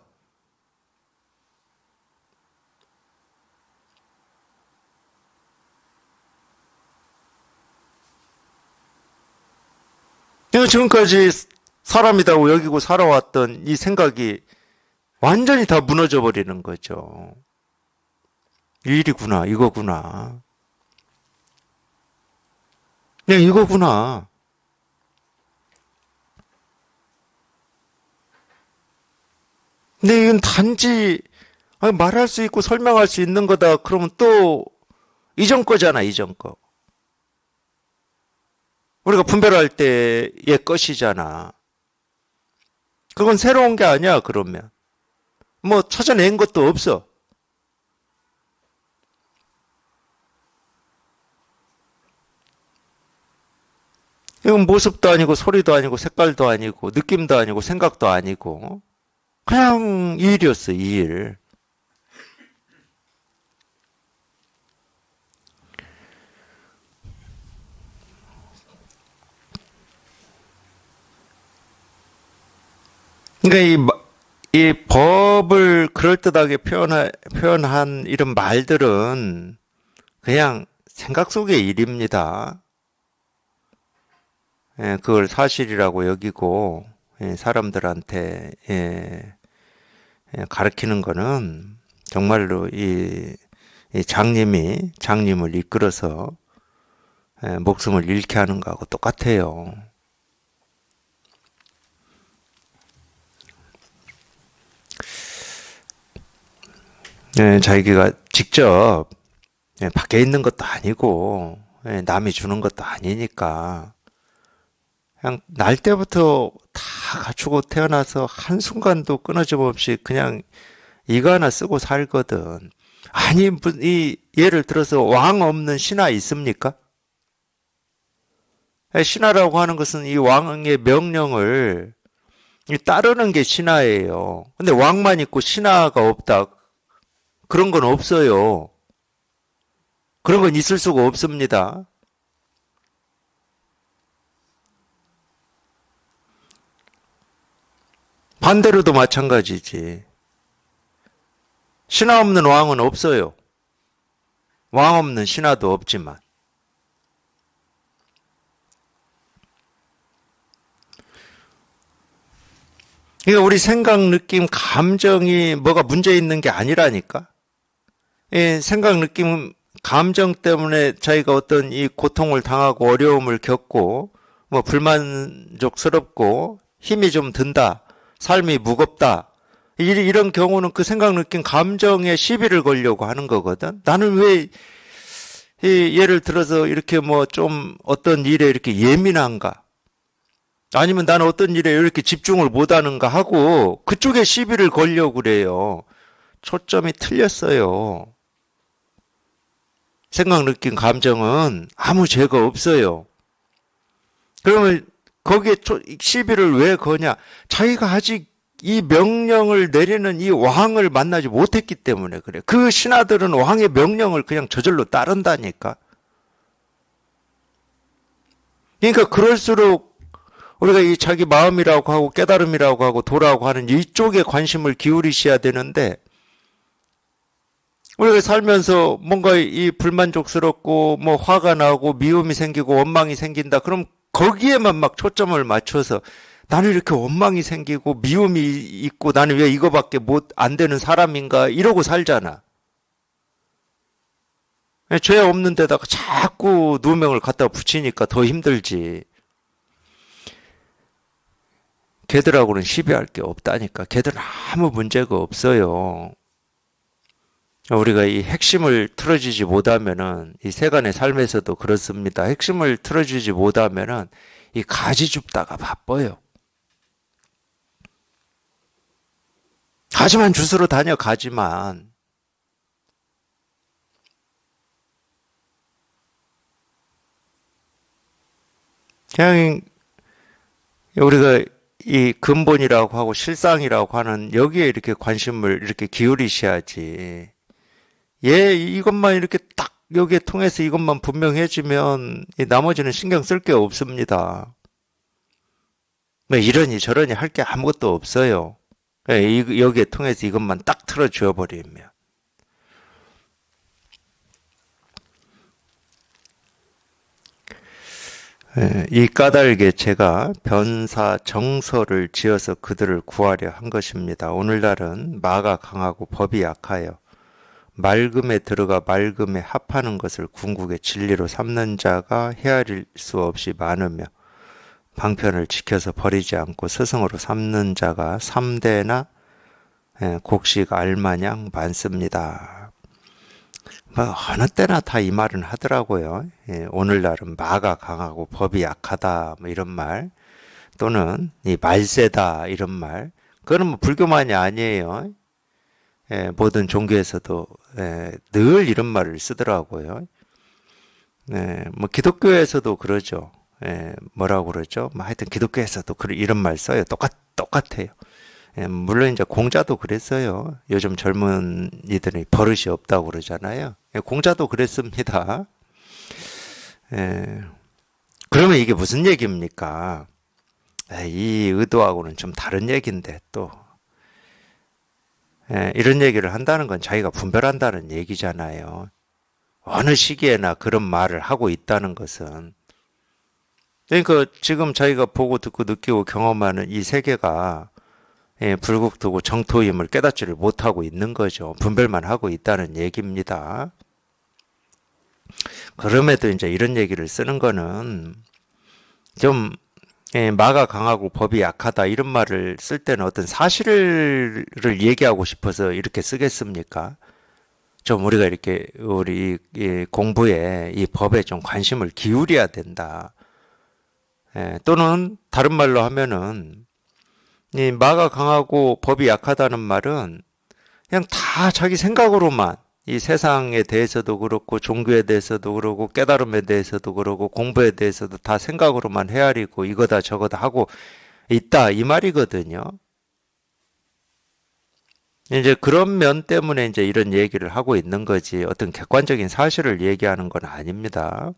내가 지금까지 사람이라고 여기고 살아왔던 이 생각이 완전히 다 무너져 버리는 거죠. 이 일이구나, 이거구나. 그냥 이거구나. 근데 이건 단지 말할 수 있고 설명할 수 있는 거다. 그러면 또 이전 거잖아, 이전 거. 우리가 분별할 때의 것이잖아. 그건 새로운 게 아니야, 그러면. 뭐 찾아낸 것도 없어. 이건 모습도 아니고 소리도 아니고 색깔도 아니고 느낌도 아니고 생각도 아니고 그냥 이 일이었어, 이 일. 그러니까 이 법을 그럴듯하게 표현한 이런 말들은 그냥 생각 속의 일입니다. 예, 그걸 사실이라고 여기고 사람들한테 가르치는 거는 정말로 이 장님을 이끌어서 목숨을 잃게 하는 거하고 똑같아요. 자기가 직접 밖에 있는 것도 아니고 남이 주는 것도 아니니까 그냥 날 때부터 다 갖추고 태어나서 한순간도 끊어짐 없이 그냥 이거 하나 쓰고 살거든. 아니, 이 예를 들어서 왕 없는 신하 있습니까? 신하라고 하는 것은 이 왕의 명령을 따르는 게 신하예요. 근데 왕만 있고 신하가 없다. 그런 건 없어요. 그런 건 있을 수가 없습니다. 반대로도 마찬가지지. 신하 없는 왕은 없어요. 왕 없는 신하도 없지만. 그러니까 우리 생각, 느낌, 감정이 뭐가 문제 있는 게 아니라니까. 생각, 느낌, 감정 때문에 자기가 어떤 이 고통을 당하고 어려움을 겪고 뭐 불만족스럽고 힘이 좀 든다. 삶이 무겁다. 이런 경우는 그 생각, 느낌, 감정에 시비를 걸려고 하는 거거든. 나는 왜 예를 들어서 이렇게 뭐 좀 어떤 일에 이렇게 예민한가? 아니면 나는 어떤 일에 이렇게 집중을 못하는가 하고 그쪽에 시비를 걸려고 그래요. 초점이 틀렸어요. 생각, 느낌, 감정은 아무 죄가 없어요. 그러면 거기에 시비를 왜 거냐? 자기가 아직 이 명령을 내리는 이 왕을 만나지 못했기 때문에 그래. 그 신하들은 왕의 명령을 그냥 저절로 따른다니까. 그러니까 그럴수록 우리가 이 자기 마음이라고 하고 깨달음이라고 하고 도라고 하는 이쪽에 관심을 기울이셔야 되는데 우리가 살면서 뭔가 이 불만족스럽고 뭐 화가 나고 미움이 생기고 원망이 생긴다. 그럼 거기에만 막 초점을 맞춰서 나는 이렇게 원망이 생기고 미움이 있고 나는 왜 이거밖에 안 되는 사람인가 이러고 살잖아. 죄 없는 데다가 자꾸 누명을 갖다 붙이니까 더 힘들지. 걔들하고는 시비할 게 없다니까. 걔들은 아무 문제가 없어요. 우리가 이 핵심을 틀어주지 못하면은 이 세간의 삶에서도 그렇습니다. 핵심을 틀어주지 못하면은 이 가지 줍다가 바빠요. 가지만 주스러 다녀, 가지만. 그냥 우리가 이 근본이라고 하고 실상이라고 하는 여기에 이렇게 관심을 이렇게 기울이셔야지. 이것만 이렇게 딱 여기에 통해서 이것만 분명해지면 이 나머지는 신경 쓸 게 없습니다. 뭐 이러니 저러니 할 게 아무것도 없어요. 여기에 통해서 이것만 딱 틀어주어 버리면. 이 까닭에 제가 변사 정서를 지어서 그들을 구하려 한 것입니다. 오늘날은 마가 강하고 법이 약하여 맑음에 들어가 맑음에 합하는 것을 궁극의 진리로 삼는 자가 헤아릴 수 없이 많으며 방편을 지켜서 버리지 않고 스승으로 삼는 자가 3대나 곡식 알마냥 많습니다. 뭐 어느 때나 다 이 말은 하더라고요. 오늘날은 마가 강하고 법이 약하다 뭐 이런 말, 또는 이 말세다 이런 말. 그거는 뭐 불교만이 아니에요. 모든 종교에서도 늘 이런 말을 쓰더라고요. 뭐 기독교에서도 그러죠. 뭐라고 그러죠? 뭐 하여튼 기독교에서도 이런 말 써요. 똑같아요. 물론 이제 공자도 그랬어요. 요즘 젊은이들이 버릇이 없다고 그러잖아요. 공자도 그랬습니다. 그러면 이게 무슨 얘기입니까? 이 의도하고는 좀 다른 얘기인데 또 이런 얘기를 한다는 건 자기가 분별한다는 얘기잖아요. 어느 시기에나 그런 말을 하고 있다는 것은, 그러니까 지금 자기가 보고 듣고 느끼고 경험하는 이 세계가 불국토고 정토임을 깨닫지를 못하고 있는 거죠. 분별만 하고 있다는 얘기입니다. 그럼에도 이제 이런 얘기를 쓰는 거는 좀 마가 강하고 법이 약하다 이런 말을 쓸 때는 어떤 사실을 얘기하고 싶어서 이렇게 쓰겠습니까? 좀 우리가 이렇게 우리 이 공부에 이 법에 좀 관심을 기울여야 된다. 또는 다른 말로 하면은 이 마가 강하고 법이 약하다는 말은 그냥 다 자기 생각으로만 이 세상에 대해서도 그렇고 종교에 대해서도 그렇고 깨달음에 대해서도 그렇고 공부에 대해서도 다 생각으로만 헤아리고 이거다 저거다 하고 있다 이 말이거든요. 이제 그런 면 때문에 이제 이런 얘기를 하고 있는 거지 어떤 객관적인 사실을 얘기하는 건 아닙니다.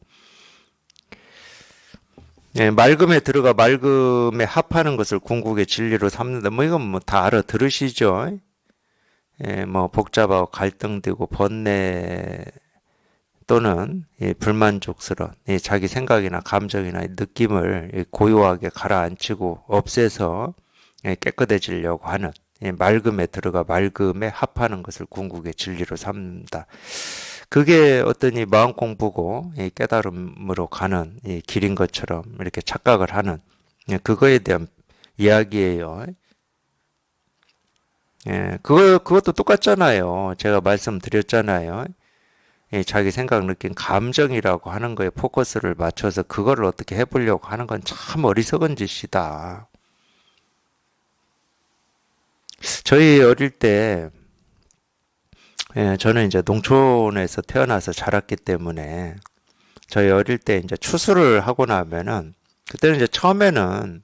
맑음에 들어가 맑음에 합하는 것을 궁극의 진리로 삼는다. 뭐 이건 뭐 다 알아들으시죠? 뭐 복잡하고 갈등되고 번뇌 또는 불만족스러운 자기 생각이나 감정이나 느낌을 고요하게 가라앉히고 없애서 깨끗해지려고 하는 맑음에 들어가 맑음에 합하는 것을 궁극의 진리로 삼는다. 그게 어떤 이 마음 공부고 깨달음으로 가는 이 길인 것처럼 이렇게 착각을 하는 그거에 대한 이야기예요. 그것도 똑같잖아요. 제가 말씀드렸잖아요. 자기 생각, 느낀 감정이라고 하는 거에 포커스를 맞춰서 그거를 어떻게 해보려고 하는 건 참 어리석은 짓이다. 저희 어릴 때, 저는 이제 농촌에서 태어나서 자랐기 때문에 저희 어릴 때 이제 추수를 하고 나면은 그때는 이제 처음에는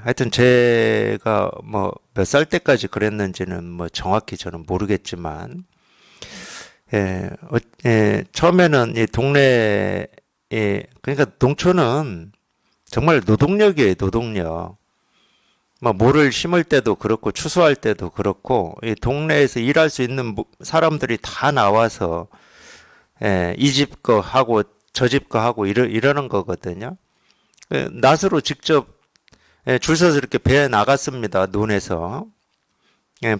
하여튼 제가 뭐 몇 살 때까지 그랬는지는 뭐 정확히 저는 모르겠지만 처음에는 이 동네에 그러니까 농촌은 정말 노동력이에요, 노동력. 뭐 모를 심을 때도 그렇고 추수할 때도 그렇고 이 동네에서 일할 수 있는 사람들이 다 나와서 이 집 거 하고 저 집 거 하고 이러는 거거든요. 낫으로 직접 줄 서서 이렇게 배에 나갔습니다. 논에서.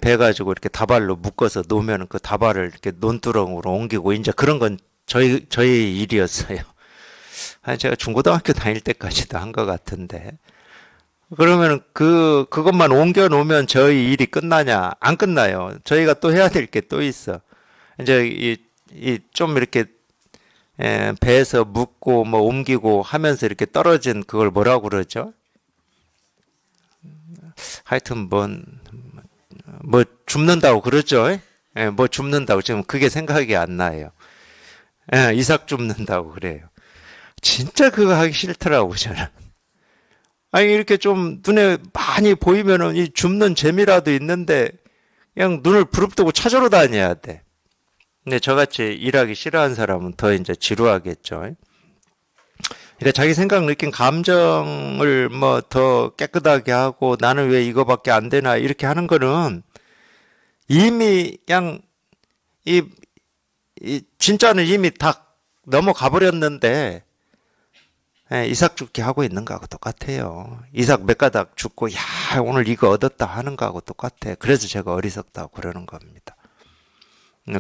배 가지고 이렇게 다발로 묶어서 놓으면 그 다발을 이렇게 논두렁으로 옮기고 이제 그런 건 저희 일이었어요. 제가 중고등학교 다닐 때까지도 한 것 같은데. 그러면 그것만 옮겨 놓으면 저희 일이 끝나냐? 안 끝나요. 저희가 또 해야 될 게 또 있어. 이제 좀 이렇게 배에서 묶고 뭐 옮기고 하면서 이렇게 떨어진 그걸 뭐라고 그러죠? 하여튼 뭐 줍는다고 그러죠? 뭐 줍는다고 지금 그게 생각이 안 나요. 이삭 줍는다고 그래요. 진짜 그거 하기 싫더라고 저는. 아니 이렇게 좀 눈에 많이 보이면은 이 줍는 재미라도 있는데 그냥 눈을 부릅뜨고 찾으러 다녀야 돼. 근데 저같이 일하기 싫어하는 사람은 더 이제 지루하겠죠. 그러니까 자기 생각 느낀 감정을 뭐 더 깨끗하게 하고 나는 왜 이거밖에 안 되나 이렇게 하는 거는 이미 그냥 이, 이 진짜는 이미 다 넘어가 버렸는데 이삭 죽기 하고 있는 거하고 똑같아요. 이삭 몇 가닥 죽고 야 오늘 이거 얻었다 하는 거하고 똑같아. 그래서 제가 어리석다고 그러는 겁니다.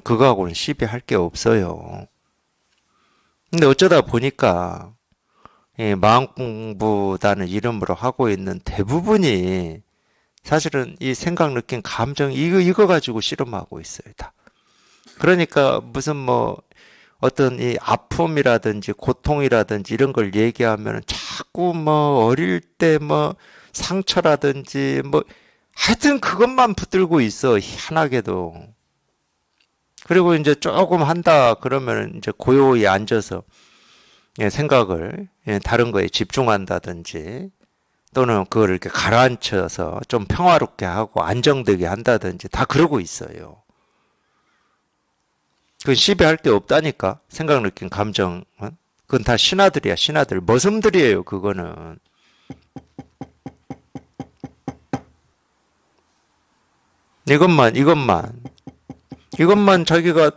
그거하고는 시비할 게 없어요. 근데 어쩌다 보니까 마음 공부라는 이름으로 하고 있는 대부분이 사실은 이 생각, 느낌, 감정 이거 가지고 씨름하고 있어요, 다. 그러니까 무슨 뭐 어떤 이 아픔이라든지 고통이라든지 이런 걸 얘기하면 자꾸 뭐 어릴 때 뭐 상처라든지 뭐 하여튼 그것만 붙들고 있어, 희한하게도. 그리고 이제 조금 한다 그러면 이제 고요히 앉아서 생각을 다른 거에 집중한다든지 또는 그걸 이렇게 가라앉혀서 좀 평화롭게 하고 안정되게 한다든지 다 그러고 있어요. 그건 시비할 게 없다니까. 생각, 느낌, 감정은. 그건 다 신하들이야, 신하들. 머슴들이에요, 그거는. 이것만 자기가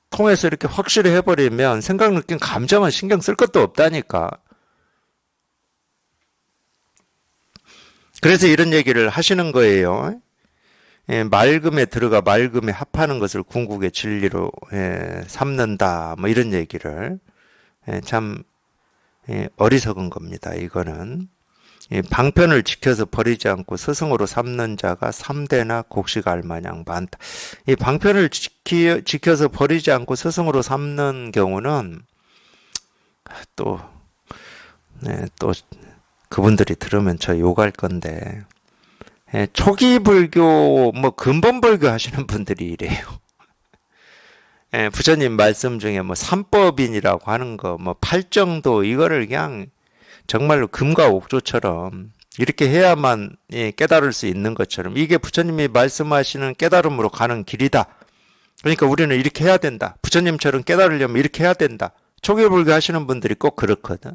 통해서 이렇게 확실히 해버리면 생각, 느낌, 감정은 신경 쓸 것도 없다니까. 그래서 이런 얘기를 하시는 거예요. 맑음에 들어가 맑음에 합하는 것을 궁극의 진리로 삼는다. 뭐 이런 얘기를. 참 어리석은 겁니다. 이거는. 방편을 지켜서 버리지 않고 스승으로 삼는 자가 3대나 곡식 알마냥 많다. 이 방편을 지켜서 버리지 않고 스승으로 삼는 경우는 또, 또 그분들이 들으면 저 욕할 건데, 초기 불교, 뭐 근본 불교 하시는 분들이 이래요. 부처님 말씀 중에 뭐 삼법인이라고 하는 거, 뭐 팔정도 이거를 그냥 정말로 금과 옥조처럼 이렇게 해야만 깨달을 수 있는 것처럼 이게 부처님이 말씀하시는 깨달음으로 가는 길이다. 그러니까 우리는 이렇게 해야 된다. 부처님처럼 깨달으려면 이렇게 해야 된다. 초기 불교 하시는 분들이 꼭 그렇거든.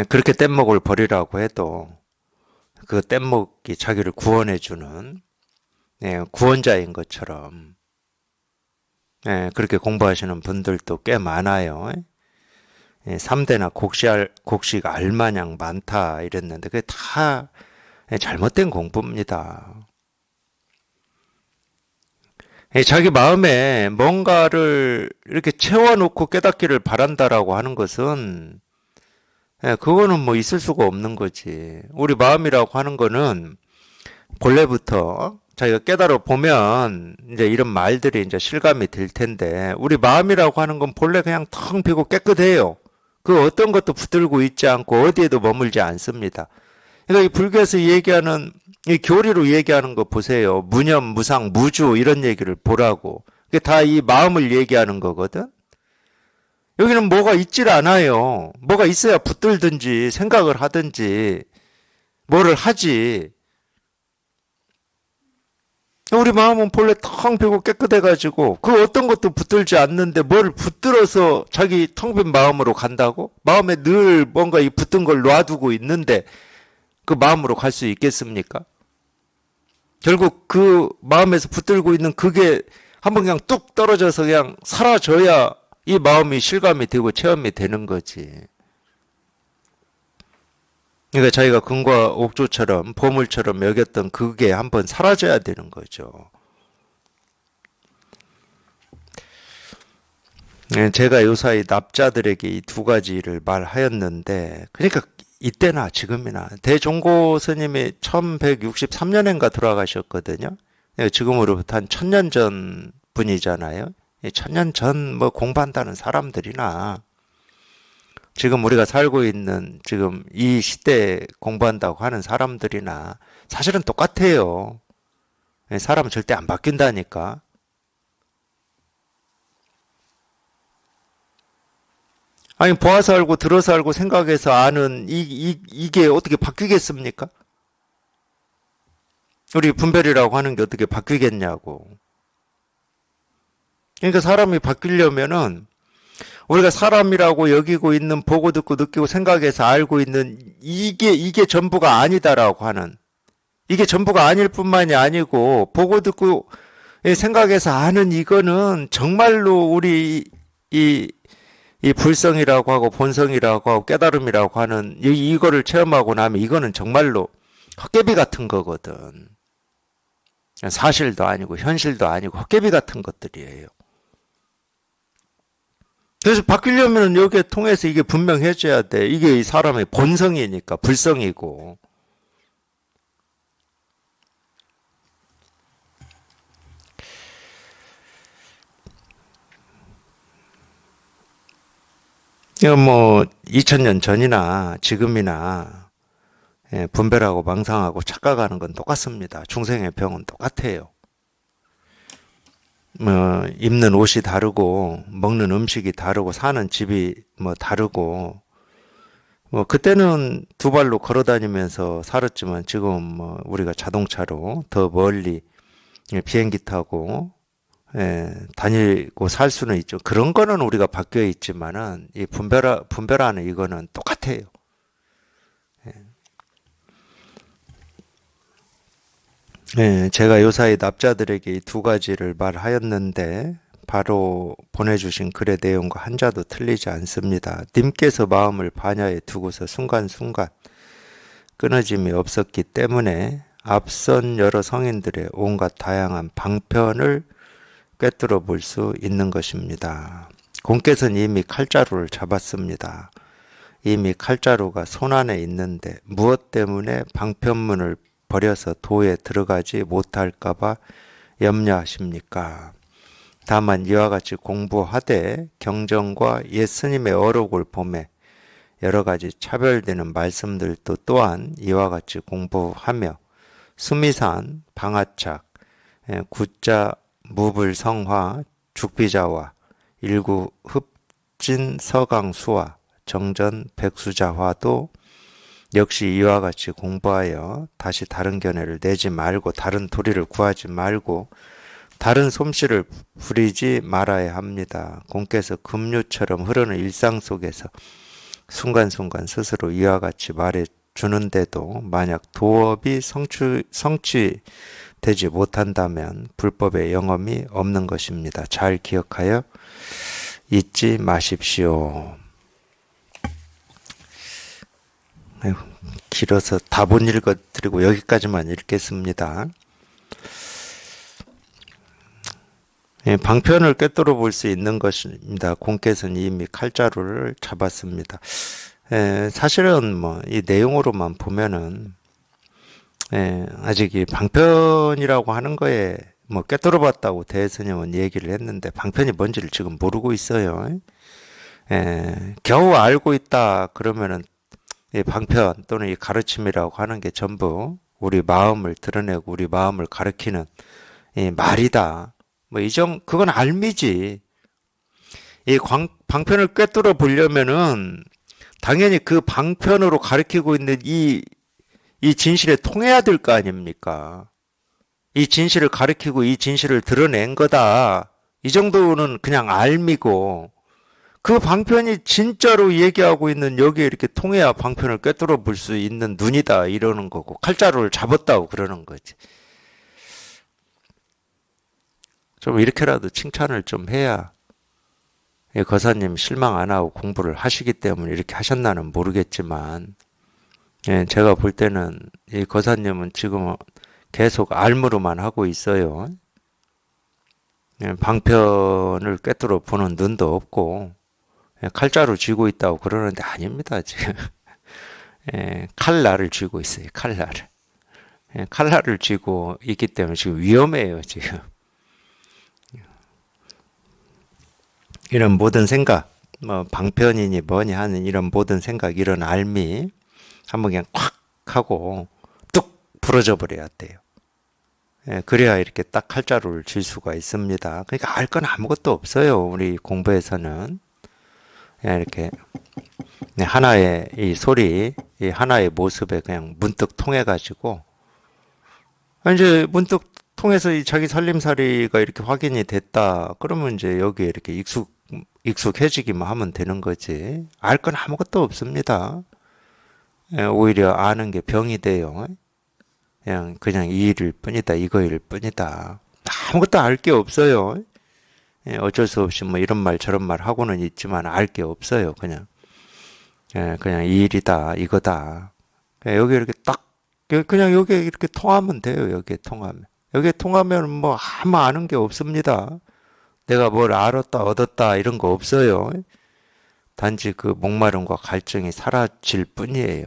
그렇게 뗏목을 버리라고 해도 그 뗏목이 자기를 구원해주는 구원자인 것처럼 그렇게 공부하시는 분들도 꽤 많아요. 3대나 곡식 알마냥 많다 이랬는데 그게 다 잘못된 공부입니다. 자기 마음에 뭔가를 이렇게 채워놓고 깨닫기를 바란다라고 하는 것은 그거는 뭐 있을 수가 없는 거지. 우리 마음이라고 하는 거는 본래부터 자기가 깨달아 보면 이제 이런 말들이 이제 실감이 될 텐데 우리 마음이라고 하는 건 본래 그냥 텅 비고 깨끗해요. 그 어떤 것도 붙들고 있지 않고 어디에도 머물지 않습니다. 그러니까 이 불교에서 얘기하는 이 교리로 얘기하는 거 보세요. 무념, 무상, 무주 이런 얘기를 보라고. 그게 다 이 마음을 얘기하는 거거든. 여기는 뭐가 있질 않아요. 뭐가 있어야 붙들든지 생각을 하든지 뭐를 하지. 우리 마음은 본래 텅 비고 깨끗해가지고 그 어떤 것도 붙들지 않는데 뭘 붙들어서 자기 텅 빈 마음으로 간다고? 마음에 늘 뭔가 이 붙든 걸 놔두고 있는데 그 마음으로 갈 수 있겠습니까? 결국 그 마음에서 붙들고 있는 그게 한번 그냥 뚝 떨어져서 그냥 사라져야 이 마음이 실감이 되고 체험이 되는 거지. 그러니까 자기가 금과 옥조처럼 보물처럼 여겼던 그게 한번 사라져야 되는 거죠. 제가 요사이 납자들에게 이 두 가지를 말하였는데 그러니까 이때나 지금이나 대종고 스님이 1163년인가 돌아가셨거든요. 지금으로부터 한 1000년 전 분이잖아요. 1000년 전 뭐 공부한다는 사람들이나 지금 우리가 살고 있는 지금 이 시대에 공부한다고 하는 사람들이나 사실은 똑같아요. 사람은 절대 안 바뀐다니까. 아니 보아서 알고 들어서 알고 생각해서 아는 이게 어떻게 바뀌겠습니까? 우리 분별이라고 하는 게 어떻게 바뀌겠냐고. 그러니까 사람이 바뀌려면은 우리가 사람이라고 여기고 있는 보고 듣고 느끼고 생각해서 알고 있는 이게 전부가 아니다라고 하는 이게 전부가 아닐 뿐만이 아니고 보고 듣고 생각해서 아는 이거는 정말로 우리 이 불성이라고 하고 본성이라고 하고 깨달음이라고 하는 이거를 체험하고 나면 이거는 정말로 헛개비 같은 거거든. 사실도 아니고 현실도 아니고 헛개비 같은 것들이에요. 그래서 바뀌려면 여기에 통해서 이게 분명해져야 돼. 이게 이 사람의 본성이니까, 불성이고. 이건 뭐, 2000년 전이나 지금이나, 분별하고 망상하고 착각하는 건 똑같습니다. 중생의 병은 똑같아요. 입는 옷이 다르고, 먹는 음식이 다르고, 사는 집이 뭐 다르고, 그때는 두 발로 걸어 다니면서 살았지만 지금 뭐 우리가 자동차로 더 멀리 비행기 타고, 다니고 살 수는 있죠. 그런 거는 우리가 바뀌어 있지만은, 이 분별하는 이거는 똑같아요. 제가 요사이 납자들에게 이 두 가지를 말하였는데 바로 보내주신 글의 내용과 한자도 틀리지 않습니다. 님께서 마음을 반야에 두고서 순간순간 끊어짐이 없었기 때문에 앞선 여러 성인들의 온갖 다양한 방편을 꿰뚫어 볼 수 있는 것입니다. 공께서는 이미 칼자루를 잡았습니다. 이미 칼자루가 손안에 있는데 무엇 때문에 방편문을 버려서 도에 들어가지 못할까봐 염려하십니까? 다만 이와 같이 공부하되 경전과 옛 스님의 어록을 보매 여러 가지 차별되는 말씀들도 또한 이와 같이 공부하며 수미산, 방아착, 구자, 무불성화, 죽비자화, 일구 흡진 서강수화, 정전 백수자화도 역시 이와 같이 공부하여 다시 다른 견해를 내지 말고 다른 도리를 구하지 말고 다른 솜씨를 부리지 말아야 합니다. 공께서 급류처럼 흐르는 일상 속에서 순간순간 스스로 이와 같이 말해 주는데도 만약 도업이 성취되지 못한다면 불법의 영험이 없는 것입니다. 잘 기억하여 잊지 마십시오. 길어서 다 못 읽어드리고 여기까지만 읽겠습니다. 방편을 꿰뚫어 볼 수 있는 것입니다. 공께서는 이미 칼자루를 잡았습니다. 사실은 뭐 이 내용으로만 보면은 아직 이 방편이라고 하는 거에 뭐 꿰뚫어 봤다고 대스님은 얘기를 했는데 방편이 뭔지를 지금 모르고 있어요. 겨우 알고 있다 그러면은 이 방편 또는 이 가르침이라고 하는 게 전부 우리 마음을 드러내고 우리 마음을 가르치는 이 말이다. 뭐 그건 알미지. 이 방편을 꿰뚫어 보려면은 당연히 그 방편으로 가르치고 있는 이 진실에 통해야 될 거 아닙니까? 이 진실을 가르치고 이 진실을 드러낸 거다. 이 정도는 그냥 알미고 그 방편이 진짜로 얘기하고 있는 여기에 이렇게 통해야 방편을 꿰뚫어 볼 수 있는 눈이다 이러는 거고 칼자루를 잡았다고 그러는 거지. 좀 이렇게라도 칭찬을 좀 해야 거사님 실망 안 하고 공부를 하시기 때문에 이렇게 하셨나는 모르겠지만 제가 볼 때는 이 거사님은 지금 계속 알무로만 하고 있어요. 방편을 꿰뚫어 보는 눈도 없고 칼자루 쥐고 있다고 그러는데 아닙니다. 지금 칼날을 쥐고 있어요. 칼날을. 칼날을 쥐고 있기 때문에 지금 위험해요. 지금 이런 모든 생각, 뭐 방편이니 뭐니 하는 이런 모든 생각, 이런 알미 한번 그냥 콱 하고 뚝 부러져 버려야 돼요. 그래야 이렇게 딱 칼자루를 쥘 수가 있습니다. 그러니까 알 건 아무것도 없어요. 우리 공부에서는 그냥 이렇게 하나의 이 소리, 이 하나의 모습에 그냥 문득 통해 가지고 이제 문득 통해서 이 자기 살림살이가 이렇게 확인이 됐다. 그러면 이제 여기에 이렇게 익숙해지기만 하면 되는 거지. 알 건 아무것도 없습니다. 오히려 아는 게 병이 돼요. 그냥 이 일일 뿐이다, 이거일 뿐이다. 아무것도 알 게 없어요. 어쩔 수 없이 뭐 이런 말 저런 말 하고는 있지만 알 게 없어요. 그냥 이 일이다, 이거다. 여기 이렇게 딱 그냥 여기에 이렇게 통하면 돼요. 여기에 통하면 뭐 아무 아는 게 없습니다. 내가 뭘 알았다, 얻었다, 이런 거 없어요. 단지 그 목마름과 갈증이 사라질 뿐이에요.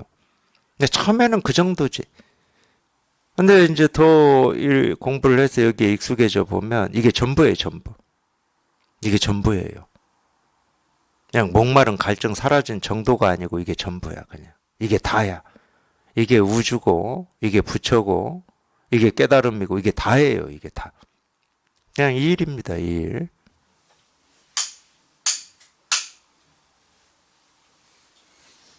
근데 처음에는 그 정도지. 근데 이제 더 공부를 해서 여기에 익숙해져 보면 이게 전부예요, 전부. 이게 전부예요. 그냥 목마른 갈증 사라진 정도가 아니고 이게 전부야, 그냥. 이게 다야. 이게 우주고, 이게 부처고, 이게 깨달음이고, 이게 다예요, 이게 다. 그냥 이 일입니다, 이 일.